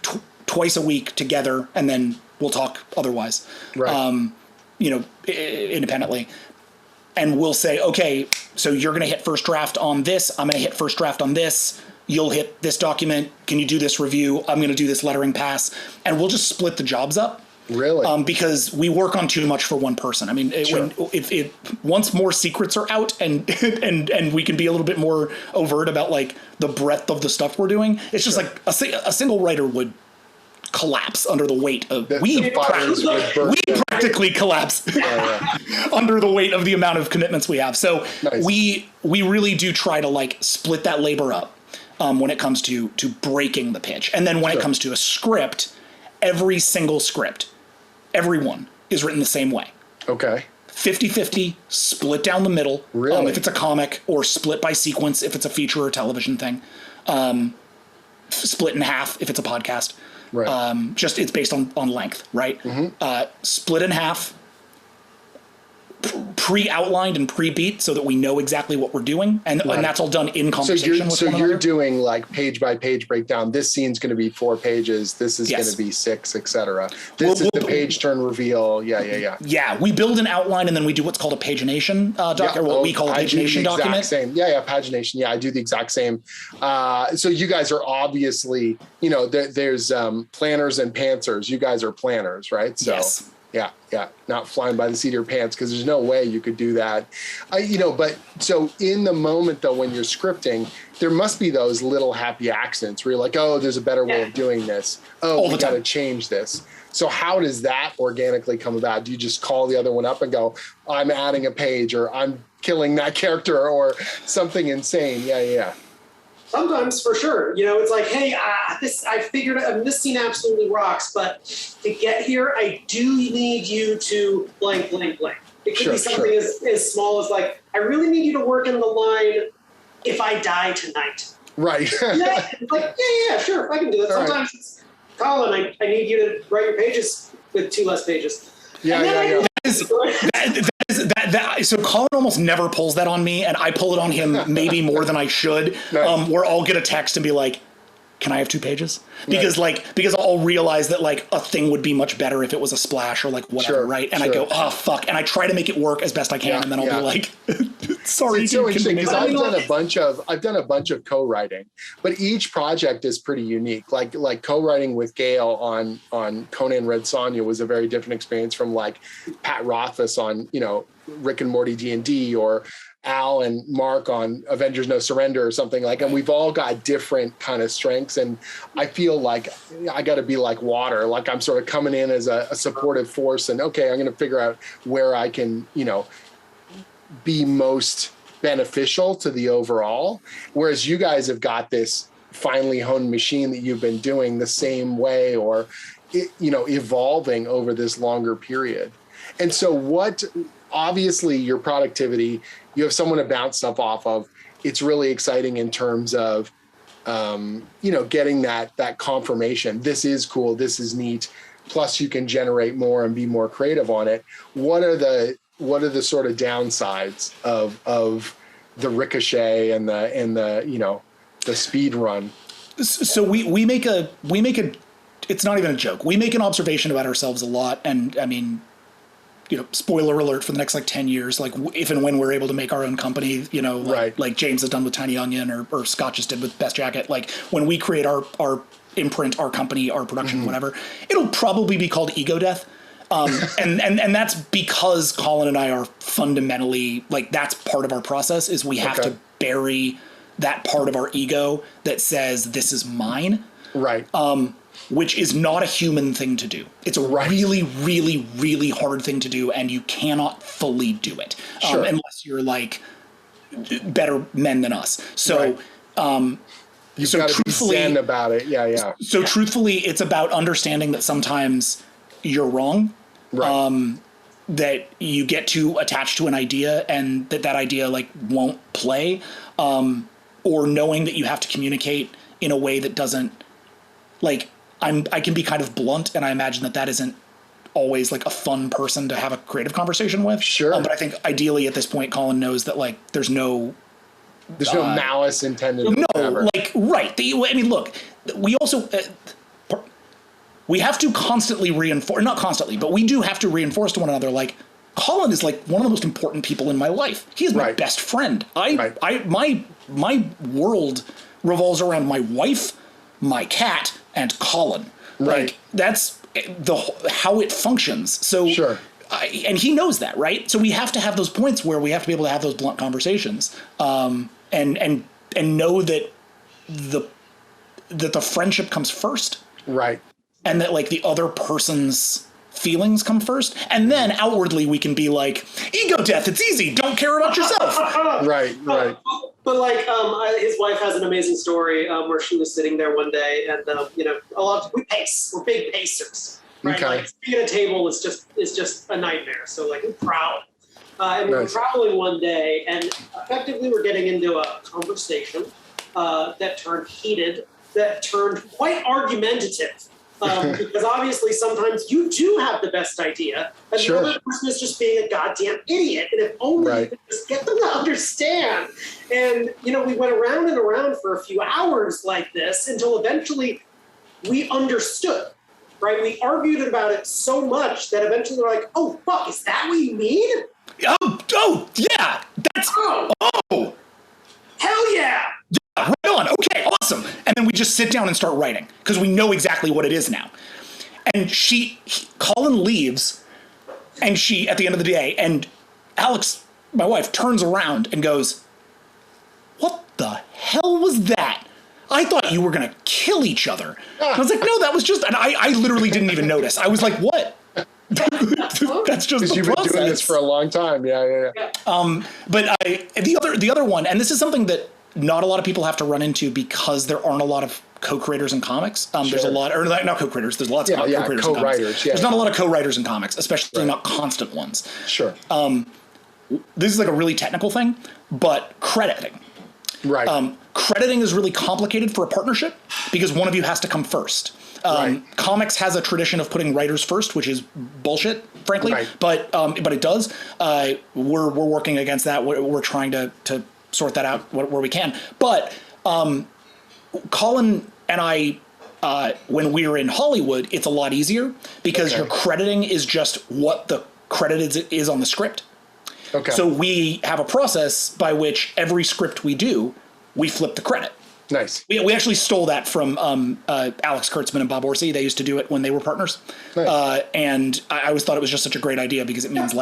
twice a week together, and then we'll talk otherwise, right. Independently. And we'll say, okay, so you're going to hit first draft on this. I'm going to hit first draft on this. You'll hit this document. Can you do this review? I'm going to do this lettering pass. And we'll just split the jobs up. Really? Because we work on too much for one person. I mean, once more secrets are out and we can be a little bit more overt about like the breadth of the stuff we're doing, it's just like a single writer would collapse under the weight of we practically collapse under the weight of the amount of commitments we have. So we really do try to like split that labor up when it comes to breaking the pitch. And then when it comes to a script, every single script, everyone is written the same way. Okay. 50-50, split down the middle. Really? If it's a comic, or split by sequence if it's a feature or television thing. Split in half if it's a podcast. Right. It's based on length, right? Mm-hmm. Split in half, pre-outlined and pre-beat so that we know exactly what we're doing. And that's all done in conversation with one another. You're doing like page by page breakdown. This scene's going to be 4 pages. This is going to be 6, etc. This is the page turn reveal. Yeah. Yeah. We build an outline and then we do what's called a pagination document, or what we call a pagination document. Same. Yeah. Pagination. Yeah. I do the exact same. So you guys are obviously, there's planners and pantsers. You guys are planners, right? So. Yes. Yeah. Not flying by the seat of your pants, because there's no way you could do that. But so in the moment though, when you're scripting, there must be those little happy accidents where you're like, oh, there's a better way of doing this. Oh, we got to change this. So how does that organically come about? Do you just call the other one up and go, I'm adding a page, or I'm killing that character, or something insane? Yeah. Sometimes, for sure. It's like, hey, I figured this scene absolutely rocks, but to get here, I do need you to blank, blank, blank. It could be something as small as like, I really need you to work in the line, if I die tonight. Right. Yeah, sure, I can do that. Sometimes it's, Colin, I need you to write your pages with 2 less pages. Yeah. So Colin almost never pulls that on me, and I pull it on him maybe more than I should. Nice. Where I'll get a text and be like, can I have 2 pages? Because I'll realize that like a thing would be much better if it was a splash or like whatever, right? And I go, oh fuck, and I try to make it work as best I can, and then I'll be like, sorry. It's so interesting because I've done a bunch of co-writing, but each project is pretty unique. Like co-writing with Gail on Conan Red Sonja was a very different experience from like Pat Rothfuss on Rick and Morty D&D, or Al and Mark on Avengers No Surrender or something like, and we've all got different kind of strengths. And I feel like I got to be like water. Like I'm sort of coming in as a supportive force, and okay, I'm going to figure out where I can, be most beneficial to the overall, whereas you guys have got this finely honed machine that you've been doing the same way, or evolving over this longer period. And so obviously your productivity, you have someone to bounce stuff off of. It's really exciting in terms of getting that confirmation. This is cool, this is neat. Plus you can generate more and be more creative on it. What are the sort of downsides of the ricochet and the speed run? So we make a it's not even a joke. We make an observation about ourselves a lot, and I mean, spoiler alert for the next 10 years, if and when we're able to make our own company, like James has done with Tiny Onion or Scott just did with Best Jacket. When we create our imprint, our company, our production, whatever, it'll probably be called Ego Death. And that's because Collin and I are fundamentally that's part of our process is we have to bury that part of our ego that says this is mine. Right. Which is not a human thing to do. It's a really, really, really hard thing to do, and you cannot fully do it unless you're better men than us. So, you've got to be zen about it. Yeah. So truthfully, it's about understanding that sometimes you're wrong. Right. That you get too attached to an idea, and that idea won't play, or knowing that you have to communicate in a way that doesn't I can be kind of blunt, and I imagine that isn't always a fun person to have a creative conversation with. Sure. But I think ideally at this point, Collin knows that there's no malice intended. No, right. I mean, look, we also we have to constantly reinforce, not constantly, but we do have to reinforce to one another. Collin is one of the most important people in my life. He is my best friend. My world revolves around my wife, my cat, and Collin. That's how it functions. So, and he knows that, right? So we have to have those points where we have to be able to have those blunt conversations, and know that the friendship comes first, right? And that the other person's feelings come first, and then outwardly we can be ego death. It's easy. Don't care about yourself. Right. But his wife has an amazing story where she was sitting there one day, and we pace. We're big pacers, right? Okay. Being at a table is just a nightmare. So we're proud, and we were traveling one day, and effectively we're getting into a conversation that turned heated, that turned quite argumentative. Because obviously sometimes you do have the best idea, and the other person is just being a goddamn idiot. And if only you could just get them to understand. And, we went around and around for a few hours like this until eventually we understood, right? We argued about it so much that eventually we're like, oh, fuck, is that what you mean? Oh yeah. That's, hell yeah. Right on. Okay, awesome. And then we just sit down and start writing because we know exactly what it is now. And Collin leaves, and she, at the end of the day, and Alex, my wife, turns around and goes, "What the hell was that? I thought you were going to kill each other." And I was like, "No, that was just," and I literally didn't even notice. I was like, "What?" That's just the you've process. been doing this for a long time. Yeah. But the other one, and this is something that not a lot of people have to run into because there aren't a lot of co-creators in comics. There's a lot, or not co-creators. There's lots of co-creators co-writers. In comics. There's not a lot of co-writers in comics, especially not constant ones. Sure. This is a really technical thing, but crediting. Right. Crediting is really complicated for a partnership because one of you has to come first. Comics has a tradition of putting writers first, which is bullshit, frankly. Right. But it does. We're working against that. We're trying to sort that out where we can. But Collin and I, when we're in Hollywood, it's a lot easier because your crediting is just what the credit is on the script. Okay. So we have a process by which every script we do, we flip the credit. Nice. We actually stole that from Alex Kurtzman and Bob Orsi. They used to do it when they were partners. Nice. And I always thought it was just such a great idea because it means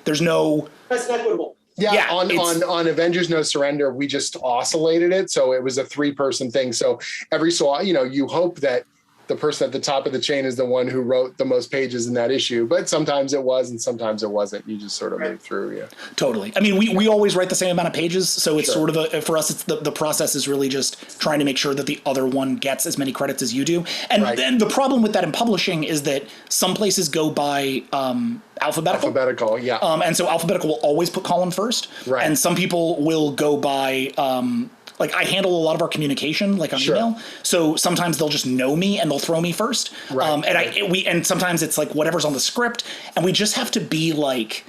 there's no... That's equitable. Yeah, on Avengers No Surrender, we just oscillated it. So it was a 3-person thing. So you hope that the person at the top of the chain is the one who wrote the most pages in that issue, but sometimes it was and sometimes it wasn't. You just sort of move through. Yeah, totally. I mean, we always write the same amount of pages, so it's sort of for us, it's the process is really just trying to make sure that the other one gets as many credits as you do. And then the problem with that in publishing is that some places go by alphabetical. Yeah. And so alphabetical will always put Colin first. Right. And some people will go by like I handle a lot of our communication, like on email. So sometimes they'll just know me and they'll throw me first. Right. And sometimes it's like whatever's on the script, and we just have to be like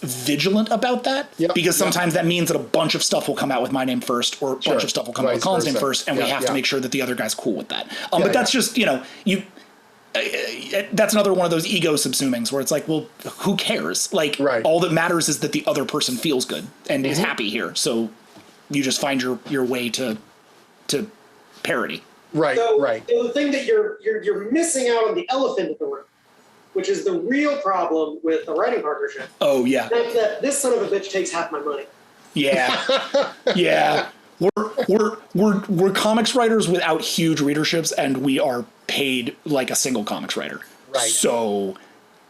vigilant about that because sometimes that means that a bunch of stuff will come out with my name first, or a bunch of stuff will come out with Colin's name first, and we have to make sure that the other guy's cool with that. But that's just that's another one of those ego subsumings where it's like, well, who cares? Like all that matters is that the other person feels good and is happy here. So you just find your way to parody. Right. So the thing that you're missing out on the elephant in the room, which is the real problem with the writing partnership. Oh yeah. That this son of a bitch takes half my money. Yeah. Yeah. We're comics writers without huge readerships, and we are paid like a single comics writer. Right. So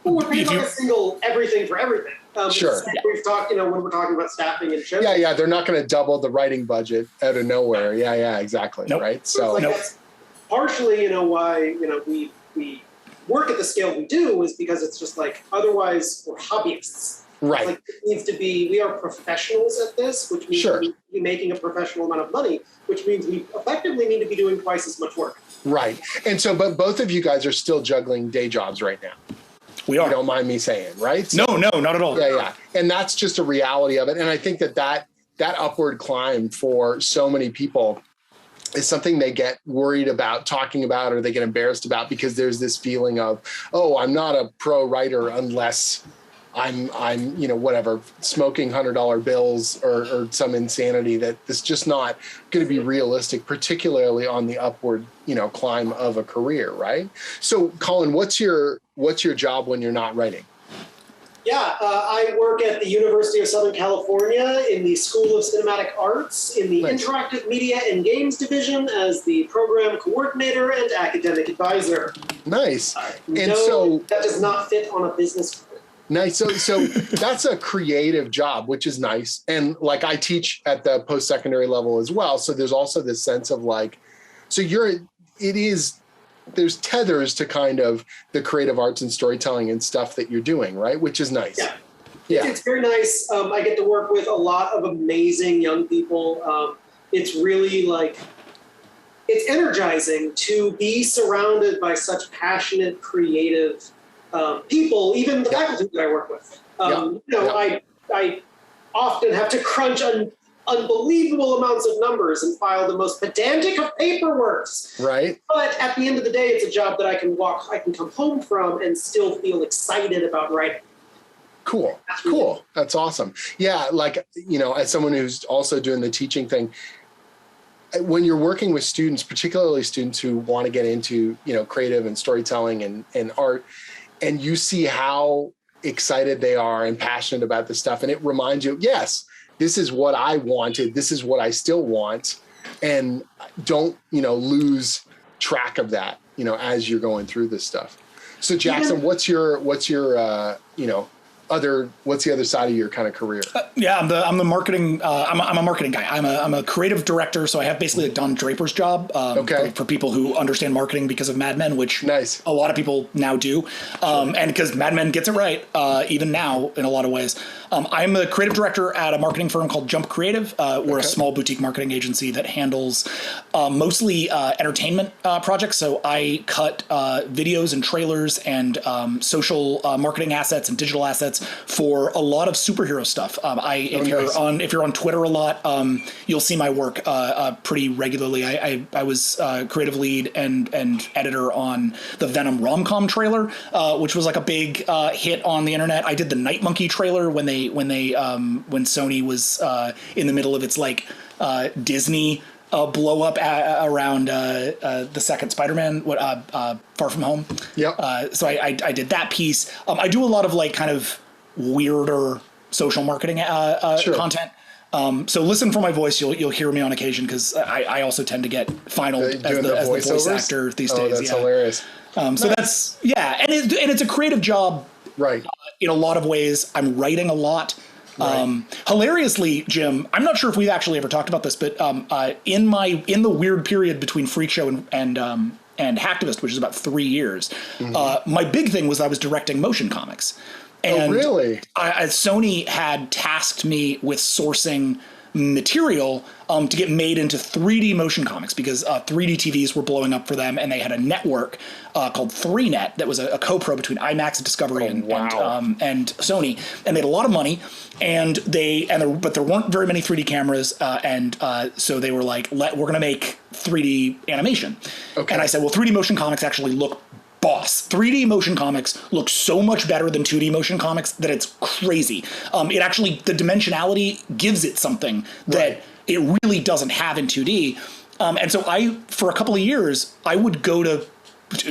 we're paid like a single everything for everything. We've talked, when we're talking about staffing and shows. Yeah, they're not going to double the writing budget out of nowhere. Yeah, exactly. Nope. Right. So that's partially, why we work at the scale we do is because it's just like otherwise we're hobbyists. Right. Like it needs to be. We are professionals at this, which means we need to be making a professional amount of money, which means we effectively need to be doing twice as much work. Right. And so, but both of you guys are still juggling day jobs right now. We are. You don't mind me saying, right? So, no, not at all. Yeah. And that's just a reality of it. And I think that upward climb for so many people is something they get worried about talking about, or they get embarrassed about, because there's this feeling of, oh, I'm not a pro writer unless I'm whatever, smoking $100 bills or some insanity that is just not going to be realistic, particularly on the upward, climb of a career, right? So, Colin, what's your job when you're not writing? Yeah, I work at the University of Southern California in the School of Cinematic Arts in the Interactive Media and Games Division as the program coordinator and academic advisor. Nice. So that does not fit on a business card. Nice. So that's a creative job, which is nice. And like I teach at the post-secondary level as well. So there's also this sense of like, there's tethers to kind of the creative arts and storytelling and stuff that you're doing, right? Which is nice. Yeah. It's very nice. I get to work with a lot of amazing young people. It's really it's energizing to be surrounded by such passionate, creative people, even the faculty that I work with. I often have to crunch unbelievable amounts of numbers and file the most pedantic of paperworks. Right. But at the end of the day, it's a job that I can come home from and still feel excited about writing. Cool. That's awesome. Yeah. As someone who's also doing the teaching thing, when you're working with students, particularly students who want to get into, creative and storytelling and art, and you see how excited they are and passionate about this stuff, and it reminds you, yes, this is what I wanted. This is what I still want. And don't, lose track of that, as you're going through this stuff. So Jackson, what's the other side of your kind of career? I'm the marketing. I'm a marketing guy. I'm a creative director. So I have basically a Don Draper's job for people who understand marketing because of Mad Men, which a lot of people now do. And because Mad Men gets it right, even now in a lot of ways. I'm a creative director at a marketing firm called Jump Creative. We're a small boutique marketing agency that handles mostly entertainment projects. So I cut videos and trailers and social marketing assets and digital assets for a lot of superhero stuff. If you're on Twitter a lot, you'll see my work pretty regularly. I was creative lead and editor on the Venom rom-com trailer, which was like a big hit on the internet. I did the Night Monkey trailer when Sony was in the middle of its Disney blow up around the second Spider-Man, Far From Home. Yep. So I did that piece. I do a lot of kind of weirder social marketing content. So listen for my voice. You'll hear me on occasion because I also tend to get final as the voice actor these days. That's hilarious. So that's and it's a creative job, right? In a lot of ways, I'm writing a lot. Right. Hilariously, Jim, I'm not sure if we've actually ever talked about this, but in the weird period between Freak Show and Hacktivist, which is about 3 years, my big thing was I was directing motion comics. And really? Sony had tasked me with sourcing material to get made into 3D motion comics because 3D TVs were blowing up for them, and they had a network called 3Net that was a co-pro between IMAX, Discovery, and Sony, and they had a lot of money, but there weren't very many 3D cameras, so they were like, we're going to make 3D animation. Okay. And I said, well, 3D motion comics actually look boss. 3D motion comics look so much better than 2D motion comics that it's crazy. It actually, the dimensionality gives it something that it really doesn't have in 2D. And so for a couple of years, I would go to,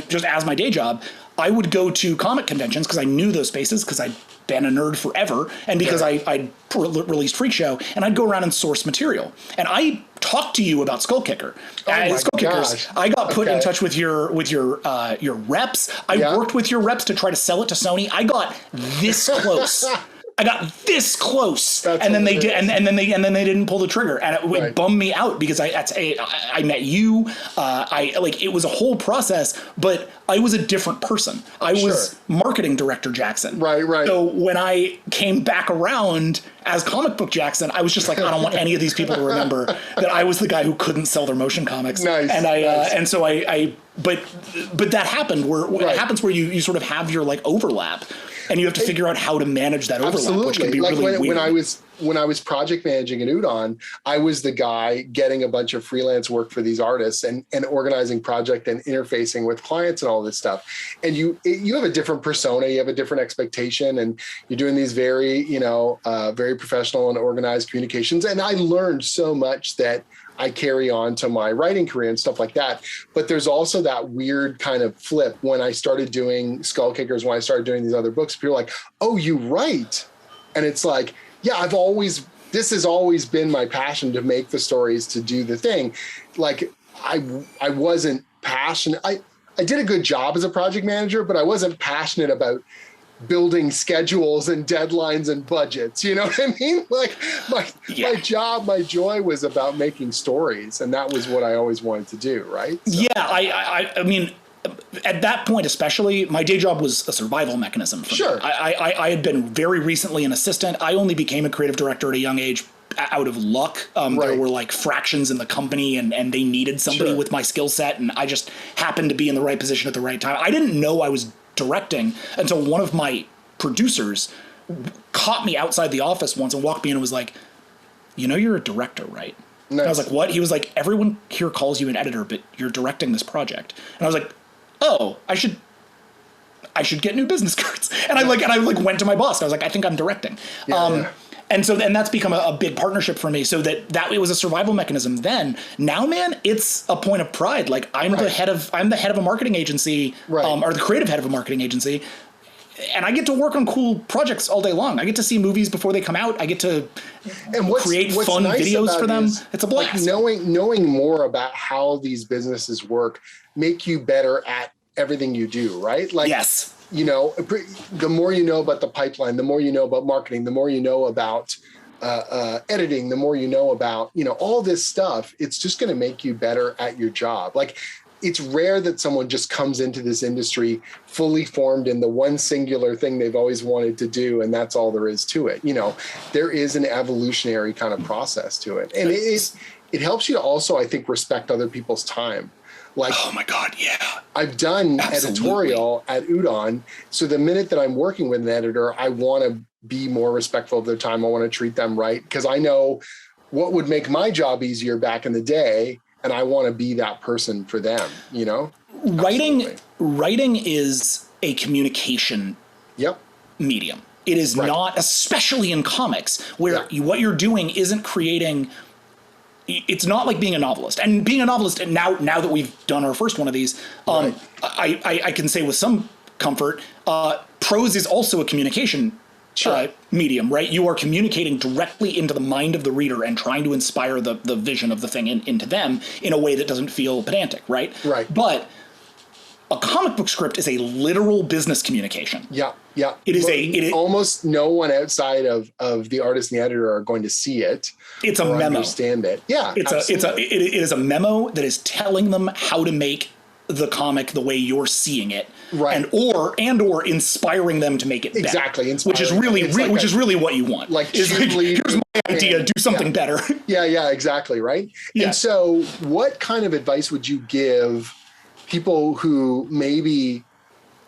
just as my day job, I would go to comic conventions because I knew those spaces because I'd been a nerd forever, and because I'd released Freak Show, and I'd go around and source material. And I talked to you about Skull Kicker. Skull Kickers. I got put in touch with your reps. I worked with your reps to try to sell it to Sony. I got this close. That's and then they did, and then they didn't pull the trigger, and it bummed me out because I met you. It was a whole process, but I was a different person. I was marketing director Jackson. Right. So when I came back around as comic book Jackson, I was just like, I don't want any of these people to remember that I was the guy who couldn't sell their motion comics. Nice. And so but that happened where it happens where you sort of have your like overlap. And you have to figure out how to manage that overlap, which can be really weird. When I was project managing at Udon, I was the guy getting a bunch of freelance work for these artists and organizing project and interfacing with clients and all this stuff. And you have a different persona, you have a different expectation, and you're doing these very, very professional and organized communications. And I learned so much that I carry on to my writing career and stuff like that. But there's also that weird kind of flip when I started doing Skull Kickers, when I started doing these other books, people are like, oh, you write. And it's like, yeah, this has always been my passion to make the stories, to do the thing. Like I wasn't passionate. I did a good job as a project manager, but I wasn't passionate about building schedules and deadlines and budgets. You know what I mean? Like my job, my joy was about making stories. And that was what I always wanted to do. Right. So. Yeah. I mean, at that point, especially, my day job was a survival mechanism for me. I had been very recently an assistant. I only became a creative director at a young age out of luck. There were like fractions in the company and they needed somebody with my skill set. And I just happened to be in the right position at the right time. I didn't know I was directing until one of my producers caught me outside the office once and walked me in and was like, you're a director, right? Nice. And I was like, what? He was like, everyone here calls you an editor, but you're directing this project. And I was like, oh, I should get new business cards. And I went to my boss and I was like, I think I'm directing. And that's become a big partnership for me. So that it was a survival mechanism then. Now, man, it's a point of pride. Like I'm the head of a marketing agency, or the creative head of a marketing agency. And I get to work on cool projects all day long. I get to see movies before they come out. I get to create fun videos for them. It's a blast. Like knowing more about how these businesses work make you better at everything you do, right? Like, yes. The more you know about the pipeline, the more you know about marketing, the more you know about editing, the more you know about, all this stuff, it's just going to make you better at your job. Like, it's rare that someone just comes into this industry fully formed in the one singular thing they've always wanted to do, and that's all there is to it. There is an evolutionary kind of process to it. And it helps you to also, I think, respect other people's time. Like, oh my God, yeah. I've done editorial at Udon, so the minute that I'm working with an editor, I want to be more respectful of their time. I want to treat them right because I know what would make my job easier back in the day, and I want to be that person for them. Writing is a communication medium. It is not, especially in comics, where what you're doing isn't creating. It's not like being a novelist. And being a novelist, and now that we've done our first one of these, I can say with some comfort, prose is also a communication medium, right? You are communicating directly into the mind of the reader and trying to inspire the vision of the thing into them in a way that doesn't feel pedantic, right? Right. But a comic book script is a literal business communication. Yeah, yeah. It is almost no one outside of the artist and the editor are going to see it. It's a memo. Understand it. Yeah, it is a memo that is telling them how to make the comic the way you're seeing it, right? And or inspiring them to make it better. Exactly, which is really is really what you want. Here's my idea, do something better. Yeah, exactly, right. Yeah. And so, what kind of advice would you give people who maybe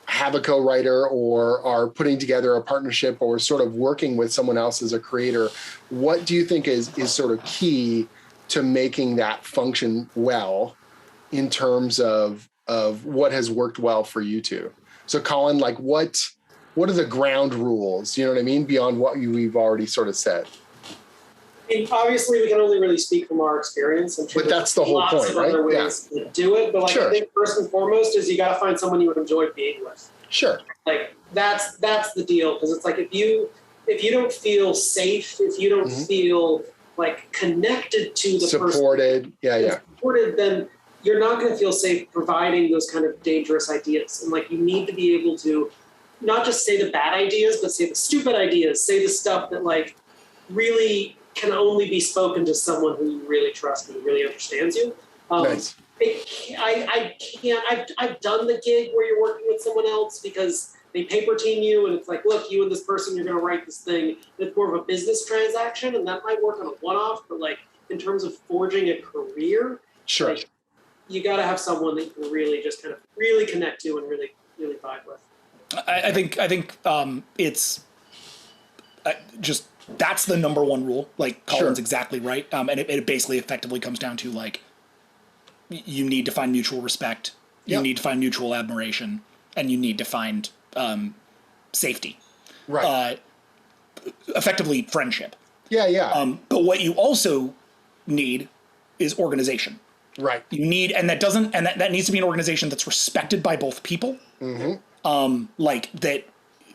have a co-writer or are putting together a partnership or sort of working with someone else as a creator? What do you think is sort of key to making that function well in terms of what has worked well for you two? So Colin, like what are the ground rules, you know what I mean, beyond what we've already sort of said? I mean, obviously, we can only really speak from our experience. I'm sure but that's the whole point, right? Lots of other ways to do it, but sure. I think first and foremost is you got to find someone you enjoy being with. Sure. Like that's the deal, because it's like if you don't feel safe, if you don't feel like connected to the supported, person, supported, then you're not going to feel safe providing those kind of dangerous ideas. And like you need to be able to not just say the bad ideas, but say the stupid ideas, say the stuff that like really can only be spoken to someone who you really trust and who really understands you. Nice. I can't. I've done the gig where you're working with someone else because they paper team you, and it's like, look, you and this person, you're going to write this thing. It's more of a business transaction, and that might work on a one-off. But like in terms of forging a career, sure, like, you got to have someone that you can really just kind of really connect to and really vibe with. I think it's just. That's the number one rule. Like Colin's exactly right. And it basically effectively comes down to like, you need to find mutual respect. You need to find mutual admiration, and you need to find safety. Right. Effectively friendship. Yeah. But what you also need is organization. Right. You need, and that needs to be an organization that's respected by both people. Like that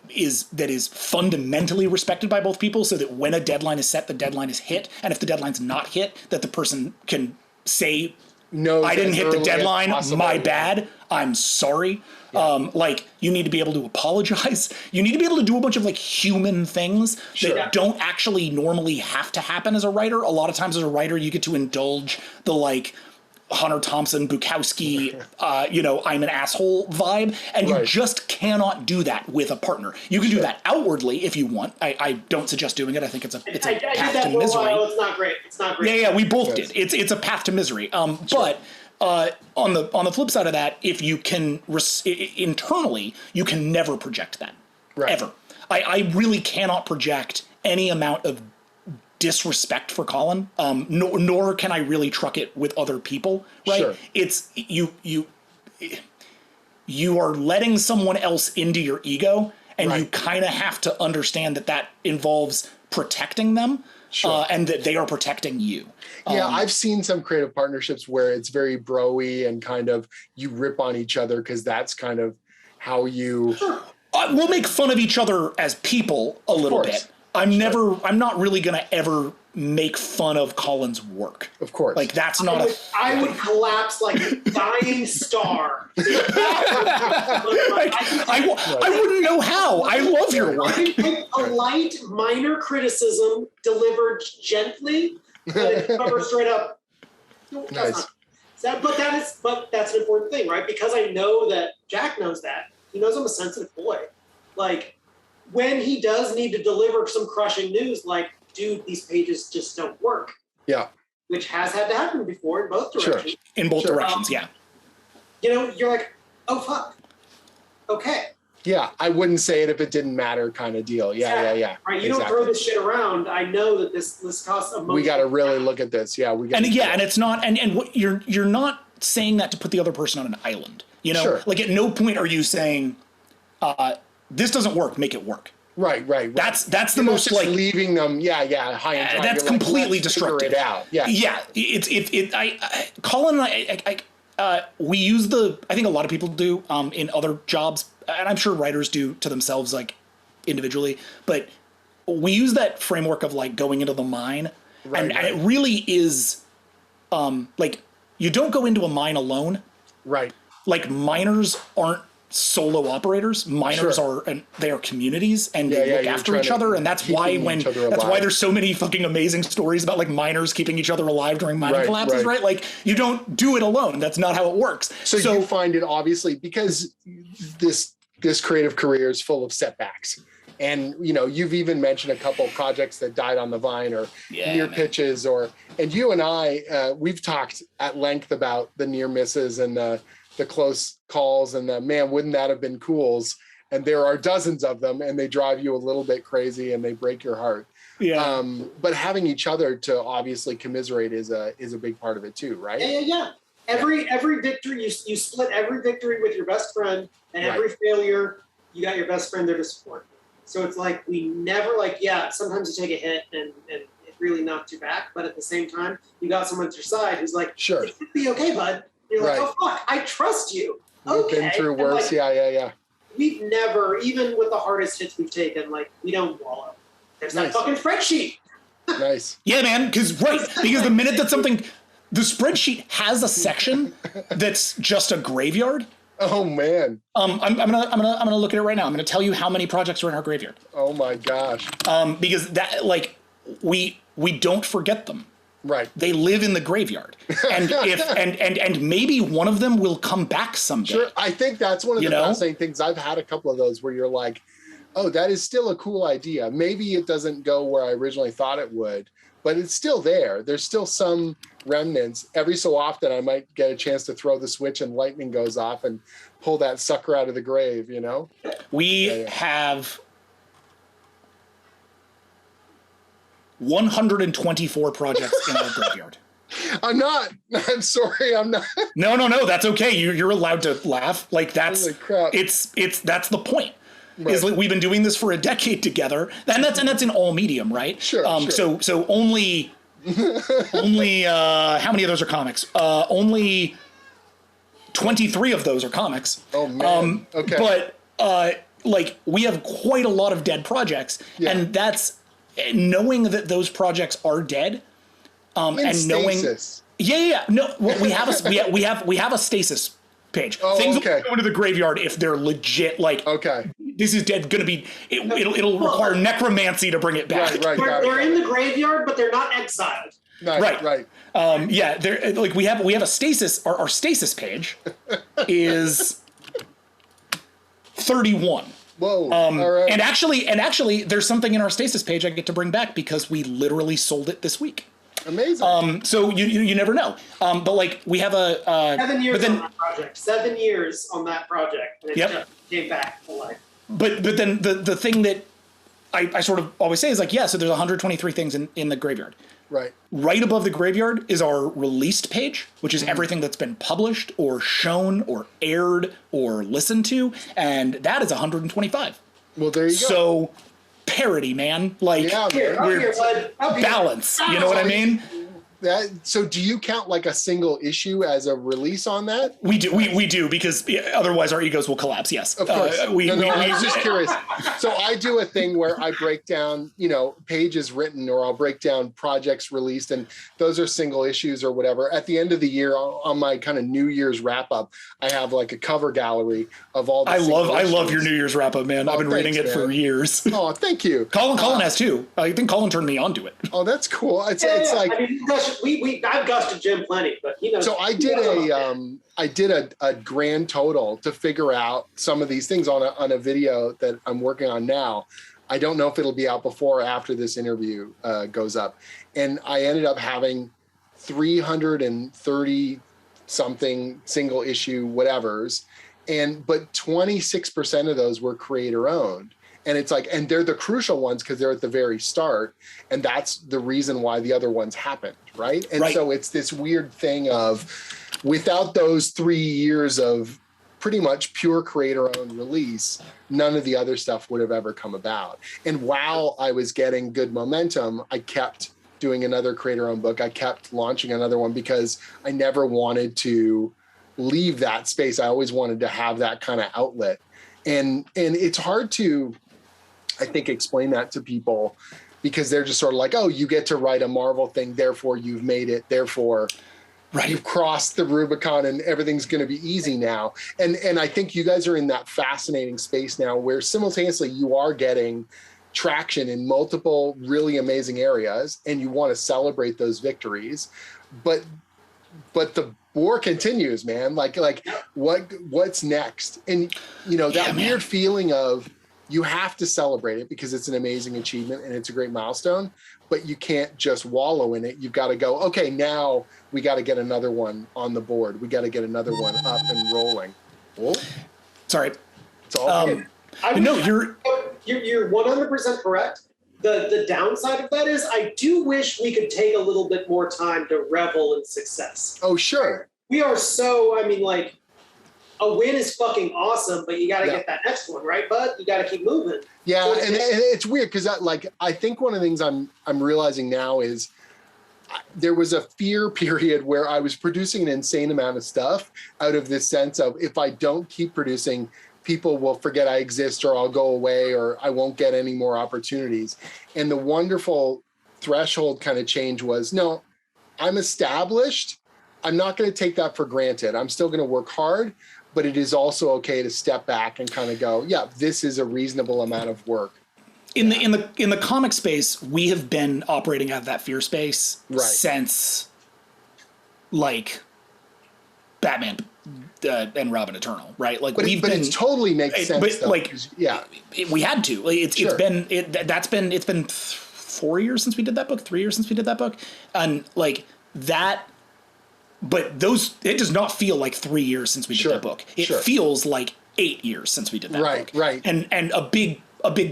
is fundamentally respected by both people, so that when a deadline is set, the deadline is hit, and if the deadline's not hit, that the person can say, no, I didn't hit the deadline, my bad, I'm sorry. Like you need to be able to apologize. You need to be able to do a bunch of like human things that don't actually normally have to happen as a writer. A lot of times as a writer, you get to indulge the like Hunter Thompson, Bukowski, I'm an asshole vibe. And you just cannot do that with a partner. You can do that outwardly if you want. I don't suggest doing it. I think it's a path to misery. It's not great. It's not great. Yeah, we both did. It's a path to misery. But on the flip side of that, if you can internally, you can never project that ever. I really cannot project any amount of disrespect for Colin, nor can I really truck it with other people, right? Sure. It's you are letting someone else into your ego, and you kind of have to understand that involves protecting them, and that they are protecting you. Yeah, I've seen some creative partnerships where it's very bro-y and kind of you rip on each other because that's kind of how you... We'll make fun of each other as people a little bit. I'm not really going to ever make fun of Colin's work. Of course. Like that's I would collapse like a dying star. I wouldn't know how. I love your work. A light, minor criticism delivered gently, but cover straight up. Nice. But that's an important thing, right? Because I know that Jack knows that. He knows I'm a sensitive boy. Like, when he does need to deliver some crushing news, like, dude, these pages just don't work. Yeah. Which has had to happen before in both directions. In both directions, yeah. You're like, oh, fuck. Okay. Yeah, I wouldn't say it if it didn't matter kind of deal. Yeah. Right, you don't throw this shit around. I know that this costs emotion. We got to really look at this. Yeah, and it's not, and what you're not saying that to put the other person on an island. Like at no point are you saying, this doesn't work, make it work. Right. That's the most just like leaving them. Yeah, high and dry. That's completely destructive. Figure it out. Yeah. Colin and we use I think a lot of people do in other jobs, and I'm sure writers do to themselves like individually, but we use that framework of like going into the mine, and it really is, like, you don't go into a mine alone. Right. Like, miners aren't solo operators. Miners are, and they are communities, and they look after each other, and that's why there's so many fucking amazing stories about like miners keeping each other alive during mining collapses, right? Like, you don't do it alone. That's not how it works. So you find it, obviously, because this creative career is full of setbacks. And, you know, you've even mentioned a couple of projects that died on the vine or near pitches, and you and I, we've talked at length about the near misses and the close calls and the, man, wouldn't that have been cools? And there are dozens of them, and they drive you a little bit crazy and they break your heart. Yeah. But having each other to obviously commiserate is a big part of it too, right? Yeah. Every victory, you split every victory with your best friend, and every failure, you got your best friend there to support. So it's like, we never sometimes you take a hit and it really knocked you back, but at the same time, you got someone at your side who's like, sure, it could be okay, bud. You're like, oh fuck, I trust you. We've been through worse, yeah. We've never, even with the hardest hits we've taken, like, we don't wallow. There's that fucking spreadsheet. Nice. Yeah, man, because the minute that something, the spreadsheet has a section that's just a graveyard. Oh man. I'm gonna look at it right now. I'm gonna tell you how many projects are in our graveyard. Oh my gosh. Because that, like, we don't forget them. Right. They live in the graveyard. And and maybe one of them will come back someday. Sure. I think that's one of the fascinating things. I've had a couple of those where you're like, oh, that is still a cool idea. Maybe it doesn't go where I originally thought it would, but it's still there. There's still some remnants. Every so often I might get a chance to throw the switch and lightning goes off and pull that sucker out of the grave, you know? We have 124 projects in our graveyard. I'm sorry, I'm not. No, that's okay. You're allowed to laugh. Like, that's, holy crap. That's the point. Right. Is like, we've been doing this for a decade together, and that's in all medium, right? Sure. So only how many of those are comics? Only 23 of those are comics. Oh man. Okay. But like, we have quite a lot of dead projects, and that's knowing that those projects are dead. And stasis. knowing, no, well, we have a stasis page. Things will go into the graveyard if they're legit. Like, this is dead. Going to be. It'll require necromancy to bring it back. Right. They're in the graveyard, but they're not exiled. Right. They're like, we have a stasis. Our stasis page is 31. Whoa. All right. And actually, there's something in our stasis page I get to bring back because we literally sold it this week. Amazing. So you never know. But like, we have a 7 years on that project. 7 years on that project, and it just came back to life. But then the thing that I sort of always say is like, so there's 123 things in the graveyard. Right. Right above the graveyard is our released page, which is everything that's been published or shown or aired or listened to, and that is 125. Well, there you go. So parody, man. Like, we're balance. You know what I mean? So do you count like a single issue as a release on that? We do because otherwise our egos will collapse. Yes, of course. I was just curious. So I do a thing where I break down, pages written, or I'll break down projects released, and those are single issues or whatever. At the end of the year, on my kind of New Year's wrap up, I have like a cover gallery of all the. I love your New Year's wrap up, man. I've been reading it for years. Oh, thank you. Colin has too. I think Colin turned me on to it. Oh, that's cool. It's like. I mean, I've gushed at Jim plenty, but he knows. So I did a grand total to figure out some of these things on a video that I'm working on now. I don't know if it'll be out before or after this interview goes up. And I ended up having 330 something single issue whatevers. But 26% of those were creator owned. And it's like, and they're the crucial ones because they're at the very start. And that's the reason why the other ones happened, right? And so it's this weird thing of, without those 3 years of pretty much pure creator-owned release, none of the other stuff would have ever come about. And while I was getting good momentum, I kept doing another creator-owned book. I kept launching another one because I never wanted to leave that space. I always wanted to have that kind of outlet. And it's hard to, I think, explain that to people, because they're just sort of like, oh, you get to write a Marvel thing, therefore you've made it, therefore you've crossed the Rubicon and everything's going to be easy now. And I think you guys are in that fascinating space now where simultaneously you are getting traction in multiple really amazing areas and you want to celebrate those victories, but the war continues, man. Like what's next? And that weird feeling of, you have to celebrate it because it's an amazing achievement and it's a great milestone, but you can't just wallow in it. You've got to go, okay, now we got to get another one on the board. We got to get another one up and rolling. Oh, sorry. It's all good. You're 100% correct. The downside of that is I do wish we could take a little bit more time to revel in success. Oh, sure. We are so, a win is fucking awesome, but you got to get that next one, right, bud? You got to keep moving. Yeah, so and it's weird because I think one of the things I'm realizing now is there was a fear period where I was producing an insane amount of stuff out of this sense of, if I don't keep producing, people will forget I exist, or I'll go away, or I won't get any more opportunities. And the wonderful threshold kind of change was, no, I'm established. I'm not going to take that for granted. I'm still going to work hard, but it is also okay to step back and kind of go, yeah, this is a reasonable amount of work. In the comic space, we have been operating out of that fear space since Batman and Robin Eternal, right? But it totally makes sense. Though, we had to. It's been 4 years since we did that book, 3 years since we did that book, and that. But it does not feel like 3 years since we did that book. It feels like 8 years since we did that book. Right. And a big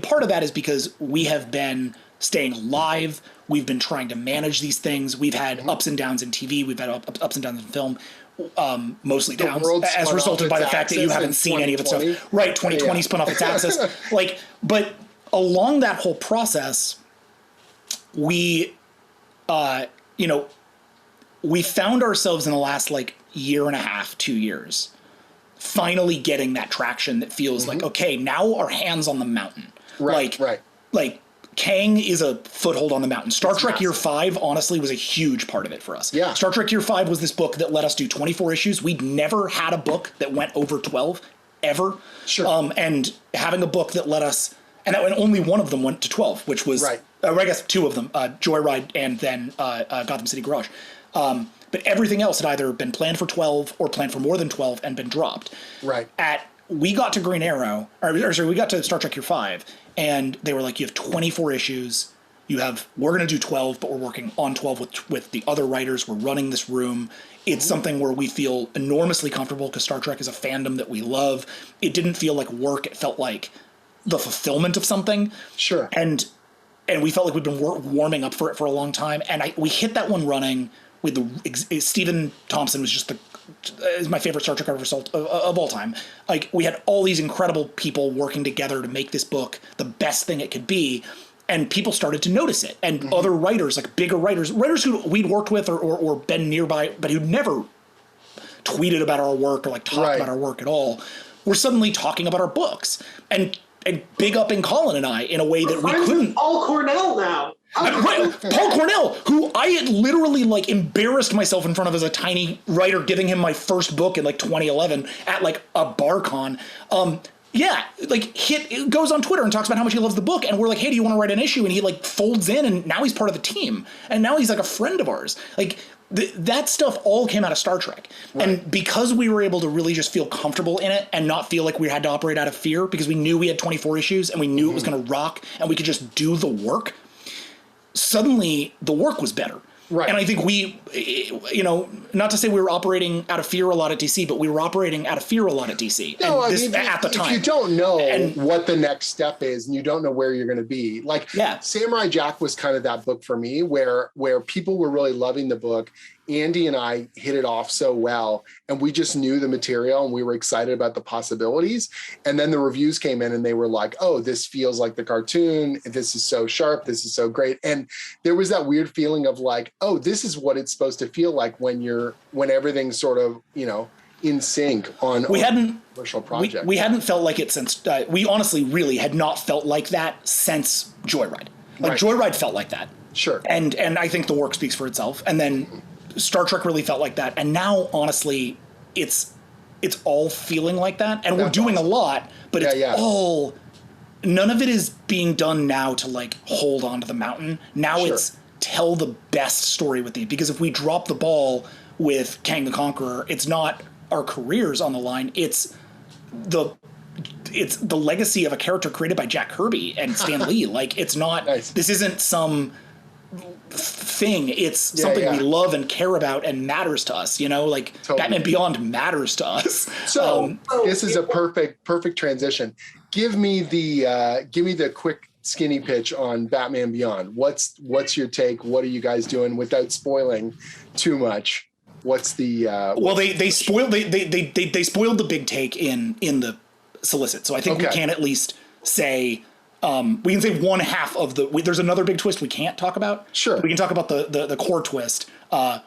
part of that is because we have been staying alive. We've been trying to manage these things. We've had ups and downs in TV. We've had ups and downs in film. Mostly downs, as resulted by the fact that you haven't seen any of it stuff. Right, 2020 spun off its axis. But along that whole process, we found ourselves in the last year and a half, 2 years, finally getting that traction that feels like, okay, now our hand's on the mountain. Right. Kang is a foothold on the mountain. Star Trek Year 5, honestly, was a huge part of it for us. Yeah. Star Trek Year 5 was this book that let us do 24 issues. We'd never had a book that went over 12, ever. Sure. And having a book that let us, and only one of them went to 12, which was, I guess two of them, Joyride and then Gotham City Garage. But everything else had either been planned for 12 or planned for more than 12 and been dropped. Right. We got to Green Arrow, we got to Star Trek Year 5, and they were like, you have 24 issues. We're going to do 12, but we're working on 12 with the other writers. We're running this room. It's something where we feel enormously comfortable because Star Trek is a fandom that we love. It didn't feel like work. It felt like the fulfillment of something. Sure. And we felt like we'd been warming up for it for a long time. And we hit that one running with Stephen Thompson was just is my favorite Star Trek of all time. We had all these incredible people working together to make this book the best thing it could be, and people started to notice it. And other writers, bigger writers who we'd worked with or been nearby, but who'd never tweeted about our work or talked about our work at all, were suddenly talking about our books and big upping Collin and I in a way that we couldn't. Paul Cornell now. Paul Cornell, who I had literally embarrassed myself in front of as a tiny writer, giving him my first book in 2011 at a BarCon. Goes on Twitter and talks about how much he loves the book, and we're like, hey, do you want to write an issue? And he folds in, and now he's part of the team, and now he's a friend of ours. That stuff all came out of Star Trek. Right. And because we were able to really just feel comfortable in it and not feel like we had to operate out of fear, because we knew we had 24 issues and we knew it was going to rock and we could just do the work, suddenly the work was better. Right. And I think we, not to say we were operating out of fear a lot at DC, but we were operating out of fear a lot at DC. No, at the time. If you don't know what the next step is and you don't know where you're going to be, Samurai Jack was kind of that book for me where people were really loving the book. Andy and I hit it off so well, and we just knew the material and we were excited about the possibilities. And then the reviews came in and they were like, oh, this feels like the cartoon. This is so sharp. This is so great. And there was that weird feeling of oh, this is what it's supposed to feel like when everything's sort of, in sync on commercial project. We hadn't felt like it since we honestly really had not felt like that since Joyride. Like Joyride felt like that. Sure. And I think the work speaks for itself. And then Star Trek really felt like that. And now honestly, it's all feeling like that. And we're doing a lot, but it's all, none of it is being done now to like hold on to the mountain. Now it's tell the best story with these, because if we drop the ball with Kang the Conqueror, it's not our careers on the line. It's the legacy of a character created by Jack Kirby and Stan Lee. Like, it's not, this isn't some thing. It's something we love and care about and matters to us, you know, like Batman Beyond matters to us. So this is a perfect transition. Give me the quick skinny pitch on Batman Beyond. What's your take? What are you guys doing without spoiling too much? What's the well, they spoiled the big take in the solicit. So I think we can at least say we can say one half of there's another big twist we can't talk about. Sure. We can talk about the core twist,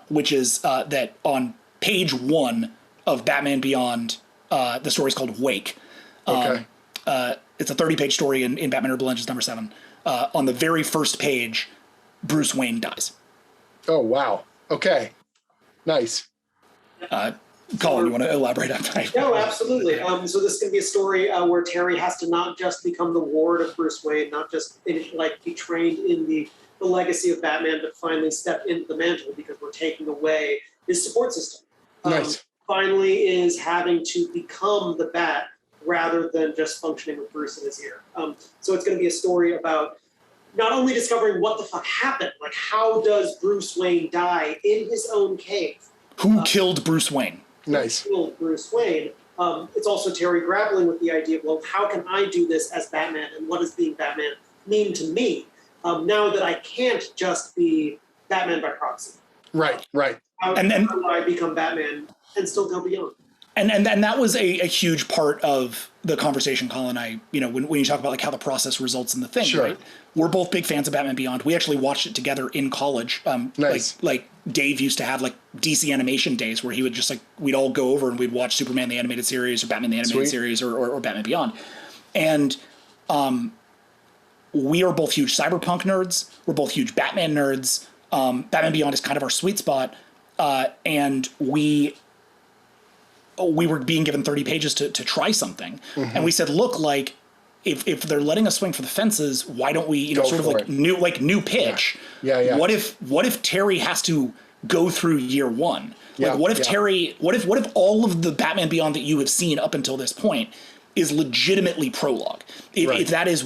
which is that on page 1 of Batman Beyond, the story is called Wake. It's a 30-page story in Batman Urban Legends number 7. On the very first page, Bruce Wayne dies. Oh, wow. Okay. Nice. Colin, you want to elaborate on that? No, absolutely. So this is going to be a story where Terry has to not just become the ward of Bruce Wayne, not just be trained in the legacy of Batman, but finally step into the mantle because we're taking away his support system. Nice. Finally is having to become the Bat rather than just functioning with Bruce in his ear. So it's going to be a story about not only discovering what the fuck happened, like how does Bruce Wayne die in his own cave? Who killed Bruce Wayne? Nice. Killed Bruce Wayne. It's also Terry grappling with the idea of, well, how can I do this as Batman, and what does being Batman mean to me now that I can't just be Batman by proxy? Right. How do I become Batman and still go beyond? And that was a huge part of the conversation, Colin and I, you know, when you talk about like how the process results in the thing, right? We're both big fans of Batman Beyond. We actually watched it together in college. Nice. Like Dave used to have like DC animation days where he would just like, we'd all go over and we'd watch Superman the Animated Series or Batman the Animated Series or Batman Beyond. And we are both huge cyberpunk nerds. We're both huge Batman nerds. Batman Beyond is kind of our sweet spot. And we were being given 30 pages to try something. Mm-hmm. And we said, look, like, if they're letting us swing for the fences, why don't we, you know, sort of like new pitch. Yeah. What if Terry has to go through year 1? Like, what if Terry, what if all of the Batman Beyond that you have seen up until this point is legitimately prologue? If that is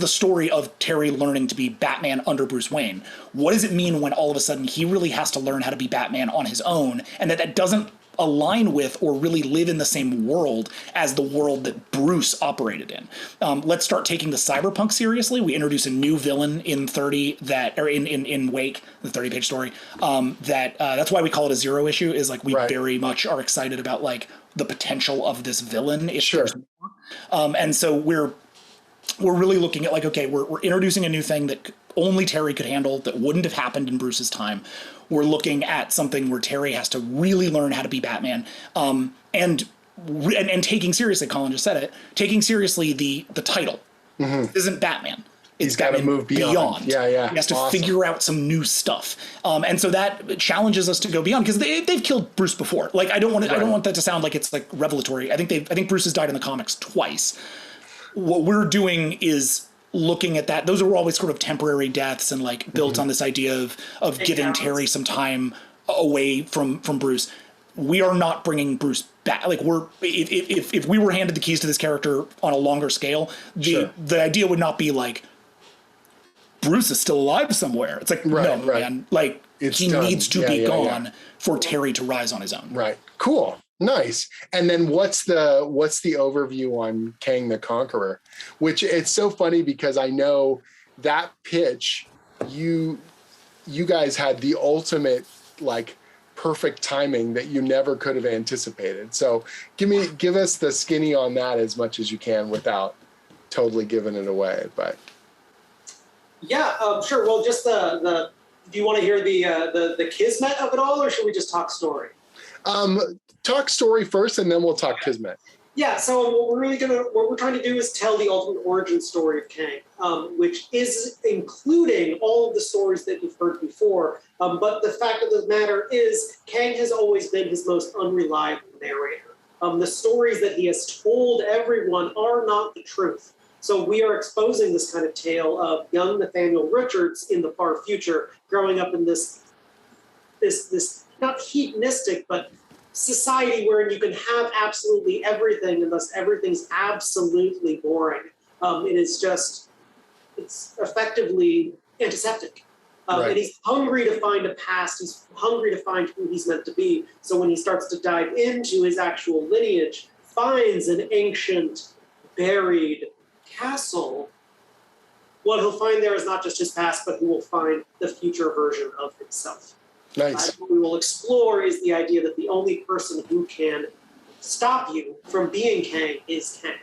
the story of Terry learning to be Batman under Bruce Wayne. What does it mean when all of a sudden he really has to learn how to be Batman on his own, and that doesn't align with or really live in the same world as the world that Bruce operated in? Let's start taking the cyberpunk seriously. We introduce a new villain in in Wake, the 30-page story. That's why we call it a 0 issue, is like we very much are excited about like the potential of this villain. And so we're really looking at like, okay, we're introducing a new thing that only Terry could handle, that wouldn't have happened in Bruce's time. We're looking at something where Terry has to really learn how to be Batman, and taking seriously, Colin just said it, taking seriously the title. Mm-hmm. This isn't Batman. It's Batman got to move beyond. Yeah. He has to figure out some new stuff, and so that challenges us to go beyond, because they've killed Bruce before. Like, I don't want that to sound like it's like revelatory. I think Bruce has died in the comics twice. What we're doing is looking at that. Those are always sort of temporary deaths and like built on this idea of giving Terry some time away from Bruce. We are not bringing Bruce back. Like, if we were handed the keys to this character on a longer scale, the idea would not be like Bruce is still alive somewhere. It's like, no, man, like he needs to be gone for Terry to rise on his own. Right. Cool. Nice. And then what's the overview on Kang the Conqueror? Which, it's so funny because I know that pitch, you guys had the ultimate like perfect timing that you never could have anticipated. So give us the skinny on that as much as you can without totally giving it away. But sure. Well, just do you want to hear the kismet of it all, or should we just talk story? Talk story first, and then we'll talk Kismet. Yeah, so what we're trying to do is tell the ultimate origin story of Kang, which is including all of the stories that you've heard before. But the fact of the matter is, Kang has always been his most unreliable narrator. The stories that he has told everyone are not the truth. So we are exposing this kind of tale of young Nathaniel Richards in the far future, growing up in this not hedonistic, but society where you can have absolutely everything, and thus everything's absolutely boring. It's effectively antiseptic. Right. And he's hungry to find a past. He's hungry to find who he's meant to be. So when he starts to dive into his actual lineage, finds an ancient, buried castle, what he'll find there is not just his past, but he will find the future version of himself. Nice. What we will explore is the idea that the only person who can stop you from being Kang is Kang.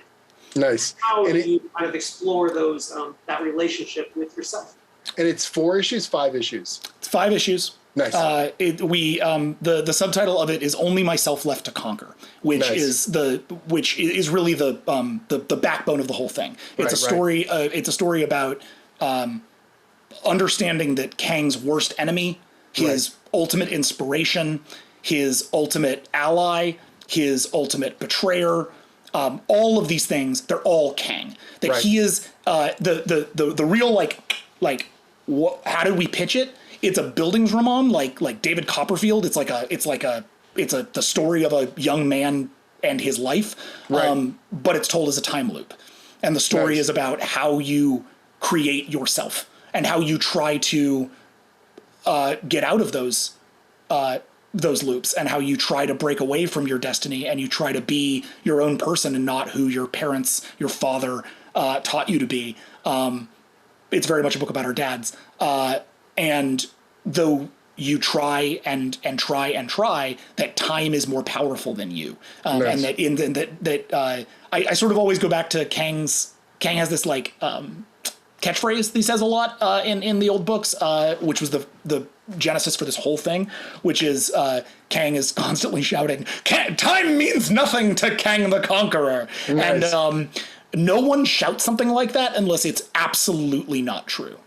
Nice. How do you kind of explore those that relationship with yourself? And it's 4 issues, 5 issues. It's 5 issues. Nice. The subtitle of it is "Only Myself Left to Conquer," which is really the backbone of the whole thing. It's a story. It's a story about understanding that Kang's worst enemy, his ultimate inspiration, his ultimate ally, his ultimate betrayer, all of these things, they're all Kang. That he is the real how did we pitch it? It's a Bildungsroman like David Copperfield. It's the story of a young man and his life, but it's told as a time loop. And the story is about how you create yourself and how you try to get out of those loops, and how you try to break away from your destiny, and you try to be your own person and not who your parents, your father taught you to be. It's very much a book about our dads. And though you try and try and try, that time is more powerful than you. And that I sort of always go back to Kang has this catchphrase that he says a lot in the old books, which was the genesis for this whole thing, which is Kang is constantly shouting, "Time means nothing to Kang the Conqueror." Nice. And no one shouts something like that unless it's absolutely not true.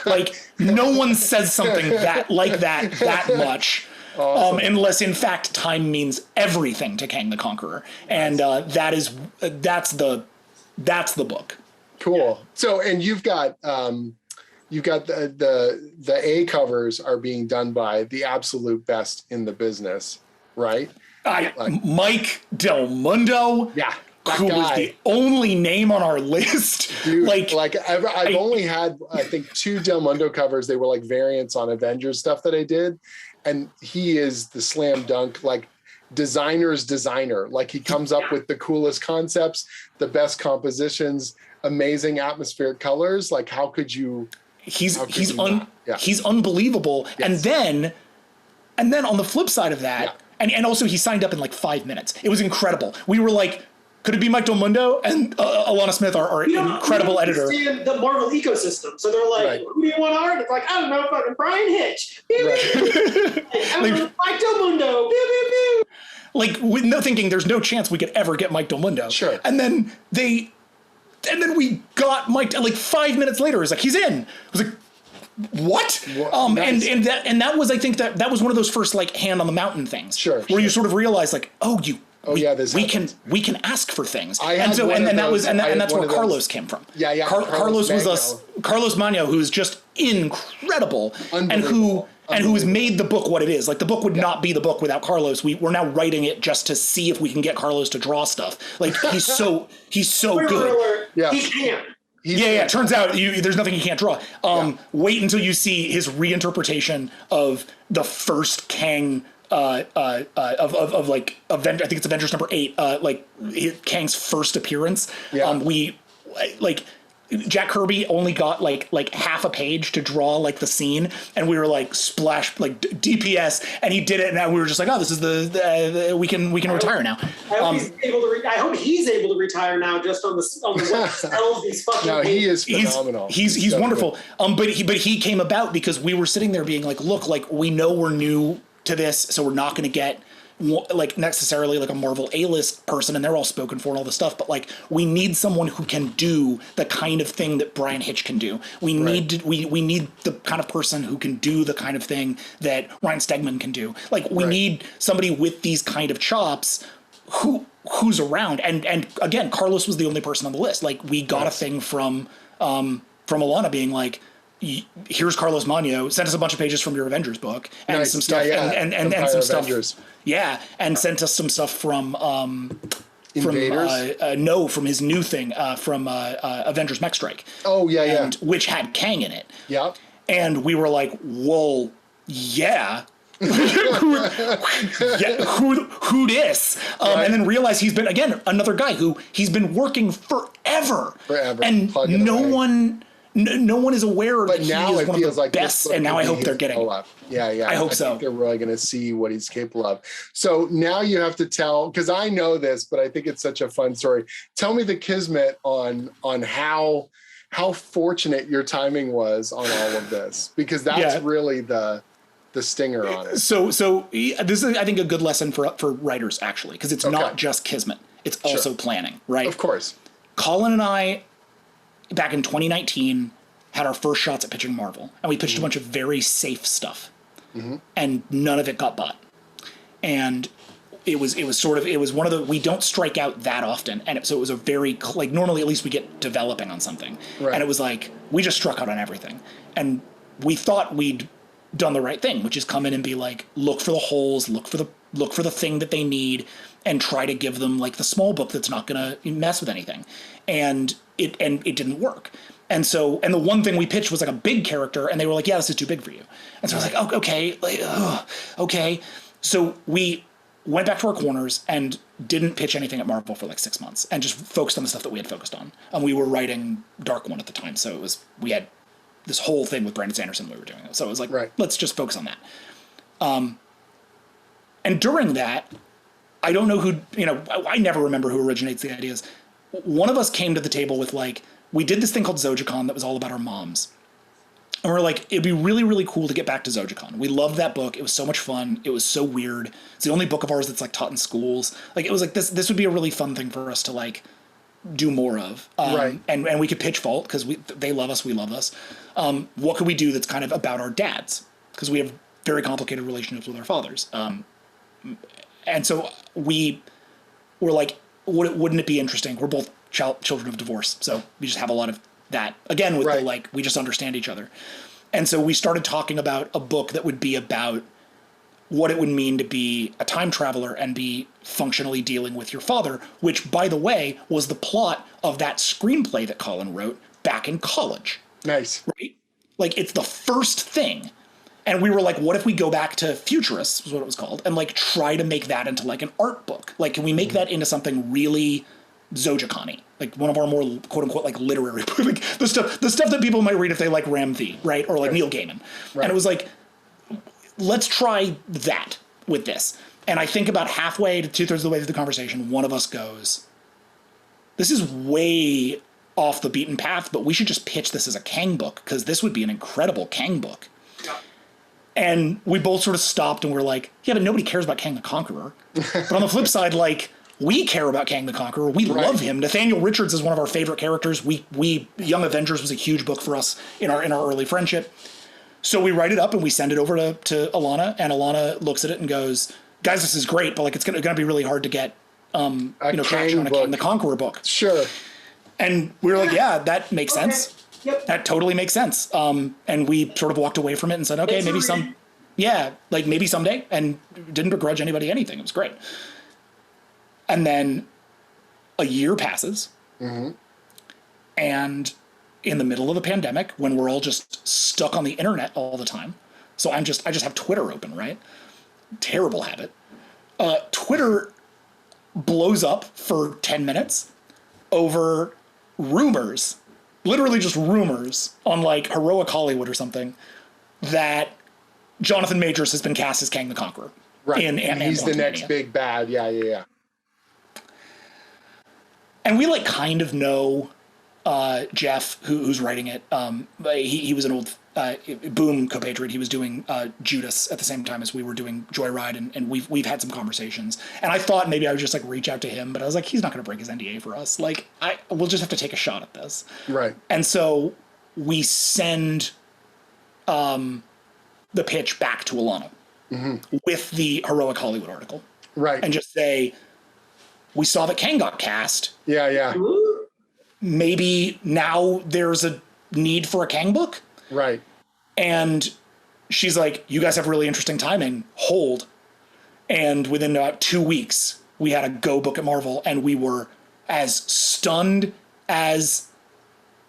Like no one says something that much. Awesome. Unless in fact time means everything to Kang the Conqueror. And that's the book. Cool. So, and you've got the A covers are being done by the absolute best in the business, right? Mike Del Mundo. Yeah. Who was the only name on our list. Dude, I've only had, I think, 2 Del Mundo covers. They were like variants on Avengers stuff that I did. And he is the slam dunk, designer's designer. He comes up with the coolest concepts, the best compositions, amazing atmospheric colors. How could you? He's unbelievable. Yes. And then on the flip side of that, and also he signed up in 5 minutes. It was incredible. We were like, could it be Mike Del Mundo? And Alana Smith, our incredible editor. The Marvel ecosystem. So they're like, who do you want to art? It's like, I don't know, fucking Brian Hitch. Mike Del Mundo. Pew, pew, pew. With no thinking, there's no chance we could ever get Mike Del Mundo. Sure. And then we got Mike, 5 minutes later, it's like, he's in. I was like, what? Nice. and that was, I think that was one of those first hand on the mountain things. Sure. Where you sort of realize we can ask for things. That's where Carlos came from. Yeah. Carlos Magno, who's just incredible, and who has made the book what it is. The book would not be the book without Carlos. We're now writing it just to see if we can get Carlos to draw stuff. He's so good. Yeah. He can. Turns out there's nothing he can't draw. Wait until you see his reinterpretation of the first Kang. I think it's Avengers number 8. Kang's first appearance. Yeah. Jack Kirby only got half a page to draw the scene, and we were splash DPS, and he did it, and we were just this is we can retire now. I hope he's able to retire now just on the web sells these fucking. No, he is phenomenal. He's so wonderful. But he came about because we were sitting there being look, we know we're new to this, so we're not going to get like necessarily like a Marvel A-list person, and they're all spoken for and all this stuff, but like we need someone who can do the kind of thing that Brian Hitch can do. We need we need the kind of person who can do the kind of thing that Ryan Stegman can do. Like we need somebody with these kind of chops who's around. And again, Carlos was the only person on the list. Like we got a thing from Alana being like, here's Carlos Magno, sent us a bunch of pages from your Avengers book and some stuff and some Avengers. stuff. Yeah. And sent us some stuff from Invaders? From his new thing, from Avengers Mech Strike. Oh yeah, and, which had Kang in it. Yeah. And we were like, well, yeah. who this? And then realize he's been, again, another guy who he's been working forever. And no one is aware that he is one of the best, and now I hope they're getting it. Yeah. I hope so. Think they're really going to see what he's capable of. So now you have to tell, because I know this, but I think it's such a fun story. Tell me the kismet on how fortunate your timing was on all of this, because that's really the stinger on it. So this is, I think, a good lesson for writers, actually, because it's not just kismet. It's also planning, right? Of course. Colin and I, back in 2019, had our first shots at pitching Marvel, and we pitched a bunch of very safe stuff, and none of it got bought. And it was one of the, we don't strike out that often, and so it was a very, like, normally at least we get developing on something, and it was like we just struck out on everything, and we thought we'd done the right thing, which is come in and be like, look for the holes, look for the thing that they need, and try to give them like the small book that's not going to mess with anything. And it didn't work. And so, and the one thing we pitched was like a big character, and they were like, yeah, this is too big for you. And so I was like, oh, okay, okay. So we went back to our corners and didn't pitch anything at Marvel for like 6 months, and just focused on the stuff that we had focused on. And we were writing Dark One at the time, so we had this whole thing with Brandon Sanderson we were doing. So it was like, let's just focus on that. And during that, I don't know who, I never remember who originates the ideas. One of us came to the table with like, we did this thing called Zojicon that was all about our moms. And we're like, it'd be really, really cool to get back to Zojicon. We loved that book. It was so much fun. It was so weird. It's the only book of ours that's like taught in schools. Like, it was like, this would be a really fun thing for us to like do more of. And we could pitch Vault because they love us. We love us. What could we do that's kind of about our dads? Because we have very complicated relationships with our fathers. And so we were like, wouldn't it be interesting? We're both children of divorce, so we just have a lot of that. Again, with the like, we just understand each other. And so we started talking about a book that would be about what it would mean to be a time traveler and be functionally dealing with your father, which, by the way, was the plot of that screenplay that Colin wrote back in college. Nice. Right? Like, it's the first thing. And we were like, what if we go back to Futurists, was what it was called, and like try to make that into like an art book? Like, can we make that into something really Zojicon-y? Like one of our more quote unquote like literary, like the stuff that people might read if they like Ram V, right? Or like Neil Gaiman. And it was like, let's try that with this. And I think about halfway to 2/3 of the way through the conversation, one of us goes, this is way off the beaten path, but we should just pitch this as a Kang book, because this would be an incredible Kang book. And we both sort of stopped and we're like, yeah, but nobody cares about Kang the Conqueror. But on the flip side, like, we care about Kang the Conqueror. We love him. Nathaniel Richards is one of our favorite characters. We Young Avengers was a huge book for us in our early friendship. So we write it up and we send it over to Alana, and Alana looks at it and goes, guys, this is great, but like it's gonna be really hard to get traction on a Kang the Conqueror book. Sure. And we were like, yeah, that makes sense. Yep. That totally makes sense. And we sort of walked away from it and said, okay, maybe maybe someday, and didn't begrudge anybody anything. It was great. And then a year passes, and in the middle of the pandemic, when we're all just stuck on the internet all the time, so I just have Twitter open, right? Terrible habit. Twitter blows up for 10 minutes over rumors, literally just rumors on like Heroic Hollywood or something, that Jonathan Majors has been cast as Kang the Conqueror. Right. He's the next big bad. Yeah. And we like kind of know Jeff, who's writing it. He was an old Boom compatriot. He was doing Judas at the same time as we were doing Joyride, and we've had some conversations. And I thought maybe I would just like reach out to him, but I was like, he's not going to break his NDA for us. Like, we'll just have to take a shot at this. Right. And so we send the pitch back to Alana with the Heroic Hollywood article. Right. And just say, we saw that Kang got cast. Yeah, yeah. Maybe now there's a need for a Kang book. Right. And she's like, you guys have really interesting timing. Hold. And within about 2 weeks, we had a go book at Marvel, and we were as stunned as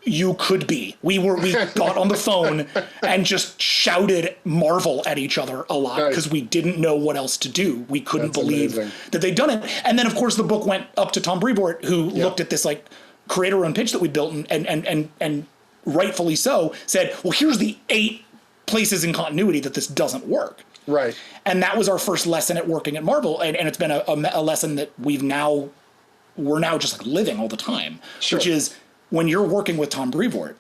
you could be. We got on the phone and just shouted Marvel at each other a lot because we didn't know what else to do. We couldn't believe that they'd done it. And then, of course, the book went up to Tom Brevoort, who looked at this like creator-owned pitch that we built and rightfully so said, well, here's the 8 places in continuity that this doesn't work. Right. And that was our first lesson at working at Marvel. And it's been a lesson that we're now just like living all the time, which is when you're working with Tom Brevoort,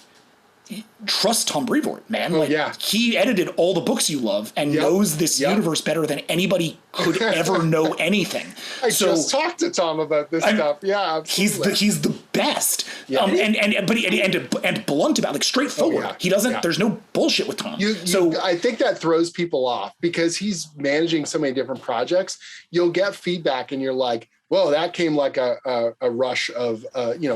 trust Tom Brevoort, man. He edited all the books you love and knows this universe better than anybody could ever know anything. I just talked to Tom about this stuff. Yeah, absolutely. He's the best. Yeah. And blunt about, like, straightforward. He doesn't. There's no bullshit with Tom. I think that throws people off because he's managing so many different projects. You'll get feedback and you're like, whoa, that came like a rush of,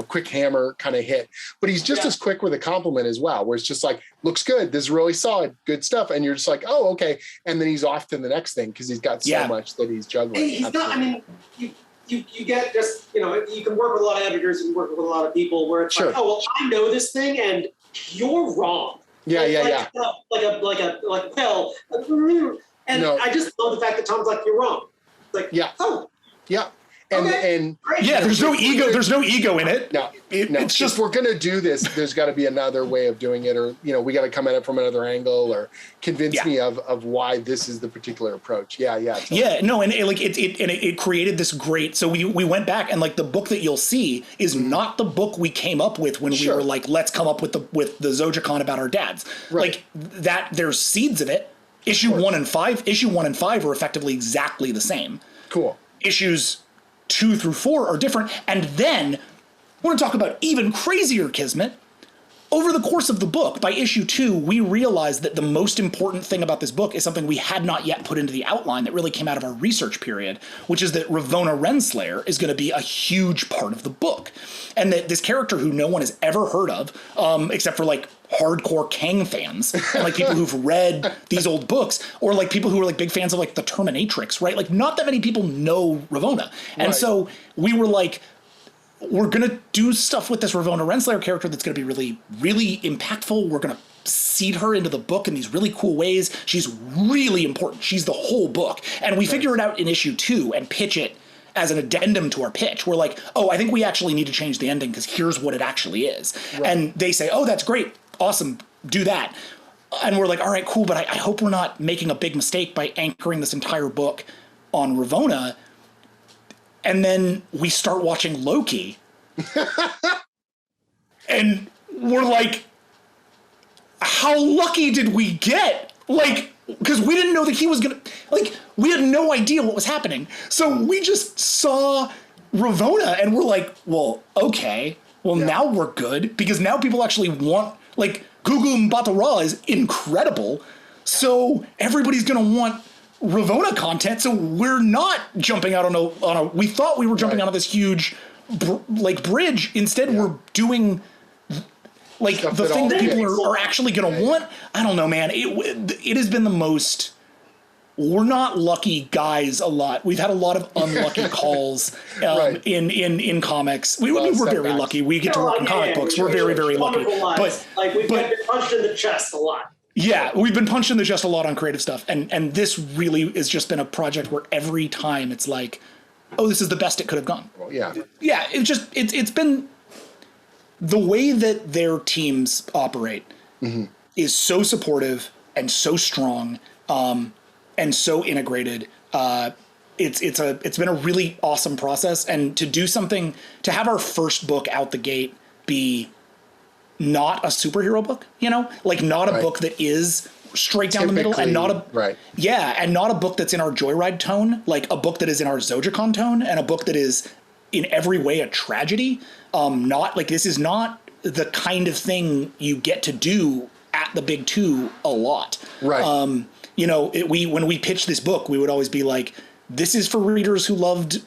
quick hammer kind of hit. But he's just as quick with a compliment as well, where it's just like, looks good. This is really solid, good stuff. And you're just like, oh, okay. And then he's off to the next thing because he's got so much that he's juggling. He's not, I mean, you get just, you can work with a lot of editors, you can work with a lot of people where it's like, oh, well, I know this thing and you're wrong. And I just love the fact that Tom's like, you're wrong. Like, oh. Yeah. And there's no ego. There's no ego in it. No, it's just, if we're going to do this, there's got to be another way of doing it, or, we got to come at it from another angle or convince me of why this is the particular approach. No. And it created this great, so we went back and like the book that you'll see is not the book we came up with when we were like, let's come up with the Zojacon about our dads. Right. Like that, there's seeds of it. Issue 1 and 5 are effectively exactly the same. Cool. Issues 2 through 4 are different. And then I want to talk about even crazier kismet. Over the course of the book, by issue 2, we realized that the most important thing about this book is something we had not yet put into the outline that really came out of our research period, which is that Ravonna Renslayer is going to be a huge part of the book. And that this character who no one has ever heard of, except for like hardcore Kang fans, and like people who've read these old books, or like people who are like big fans of like the Terminatrix, right? Like not that many people know Ravonna. And so we were like, we're going to do stuff with this Ravonna Renslayer character that's going to be really, really impactful. We're going to seed her into the book in these really cool ways. She's really important. She's the whole book. And we figure it out in issue 2 and pitch it as an addendum to our pitch. We're like, oh, I think we actually need to change the ending because here's what it actually is. Right. And they say, oh, that's great. Awesome. Do that. And we're like, all right, cool. But I hope we're not making a big mistake by anchoring this entire book on Ravonna. And then we start watching Loki. And we're like, how lucky did we get? Like, because we didn't know that he was going to, like, we had no idea what was happening. So we just saw Ravonna and we're like, well, okay. Well, now we're good because now people actually want, like, Gugu Mbatha-Raw is incredible. So everybody's going to want Ravonna content, so we're not jumping out on a we thought we were jumping out of this huge bridge. Instead we're doing like stuff the thing that people are actually going to want. I don't know, man. It has been the most, we're not lucky guys a lot. We've had a lot of unlucky calls in comics. We're very lucky. We get to work in comic books. We're very, very lucky. But we've been punched in the chest a lot. Yeah, we've been punched in the chest a lot on creative stuff, and this really has just been a project where every time it's like, oh, this is the best it could have gone. Well, yeah. It's been the way that their teams operate is so supportive and so strong, and so integrated. It's been a really awesome process, and to do something, to have our first book out the gate be not a superhero book, like not a book that is straight down the middle, and not and not a book that's in our Joyride tone, like a book that is in our Zojacon tone, and a book that is in every way a tragedy. Not like, this is not the kind of thing you get to do at the big two a lot. Right. When we pitched this book, we would always be like, this is for readers who loved,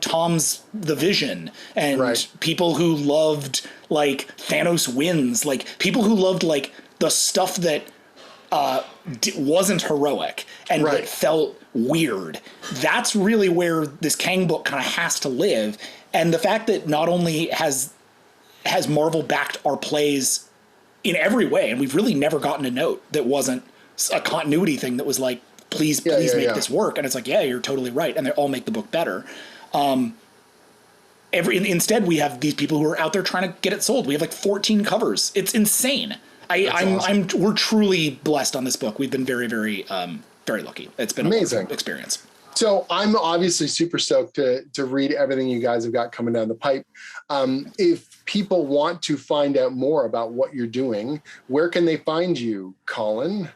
Tom's The Vision, and people who loved like Thanos Wins, like people who loved like the stuff that wasn't heroic and that felt weird. That's really where this Kang book kind of has to live. And the fact that not only has Marvel backed our plays in every way, and we've really never gotten a note that wasn't a continuity thing that was like, please make this work. And it's like, yeah, you're totally right. And they all make the book better. Instead, we have these people who are out there trying to get it sold. We have like 14 covers. It's insane. We're truly blessed on this book. We've been very, very, very lucky. It's been amazing. A wonderful experience. So I'm obviously super stoked to read everything you guys have got coming down the pipe. If people want to find out more about what you're doing, where can they find you, Collin?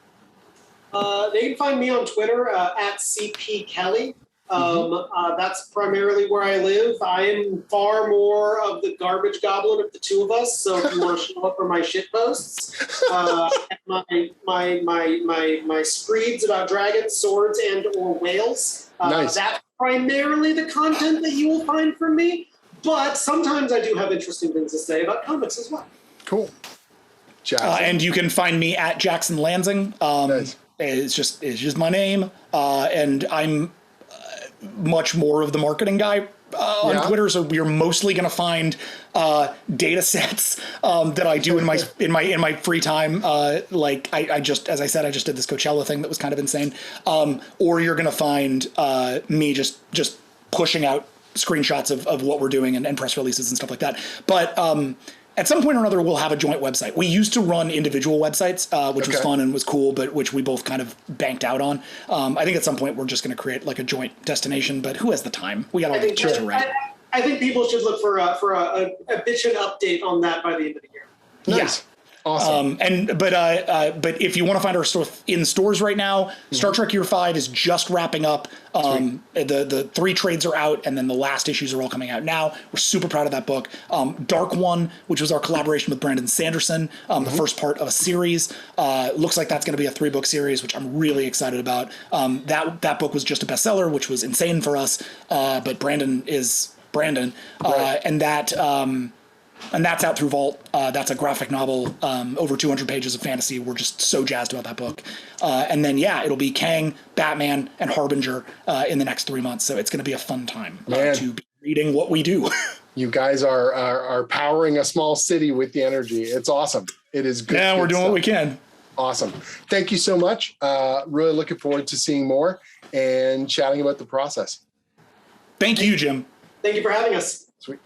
They can find me on Twitter at CP Kelly. That's primarily where I live. I am far more of the garbage goblin of the two of us. So if you want to show up for my shit posts, my screeds about dragons, swords, and or whales. Nice. That's primarily the content that you will find from me. But sometimes I do have interesting things to say about comics as well. Cool. And you can find me at Jackson Lanzing. Nice. It's just my name, and I'm much more of the marketing guy on Twitter. So you're mostly going to find data sets that I do in my free time. Like I just, as I said, I just did this Coachella thing that was kind of insane. Or you're going to find me just pushing out screenshots of what we're doing and press releases and stuff like that. But at some point or another, we'll have a joint website. We used to run individual websites, which was fun and was cool, but which we both kind of banked out on. I think at some point we're just going to create like a joint destination, but who has the time? We got all the things to write. I think people should look for a bitch and update on that by the end of the year. Nice. Yeah. Awesome. But if you want to find our stuff in stores right now, Star Trek Year 5 is just wrapping up. The 3 trades are out, and then the last issues are all coming out now. We're super proud of that book. Dark One, which was our collaboration with Brandon Sanderson, the first part of a series. Looks like that's going to be a 3-book series, which I'm really excited about. That book was just a bestseller, which was insane for us. But Brandon is Brandon, and that's out through Vault. That's a graphic novel, over 200 pages of fantasy. We're just so jazzed about that book. And then, it'll be Kang, Batman, and Harbinger in the next 3 months. So it's going to be a fun time to be reading what we do. You guys are powering a small city with the energy. It's awesome. It is good. Yeah, we're doing stuff. what we can. Awesome. Thank you so much. Really looking forward to seeing more and chatting about the process. Thank you, Jim. Thank you for having us. Sweet.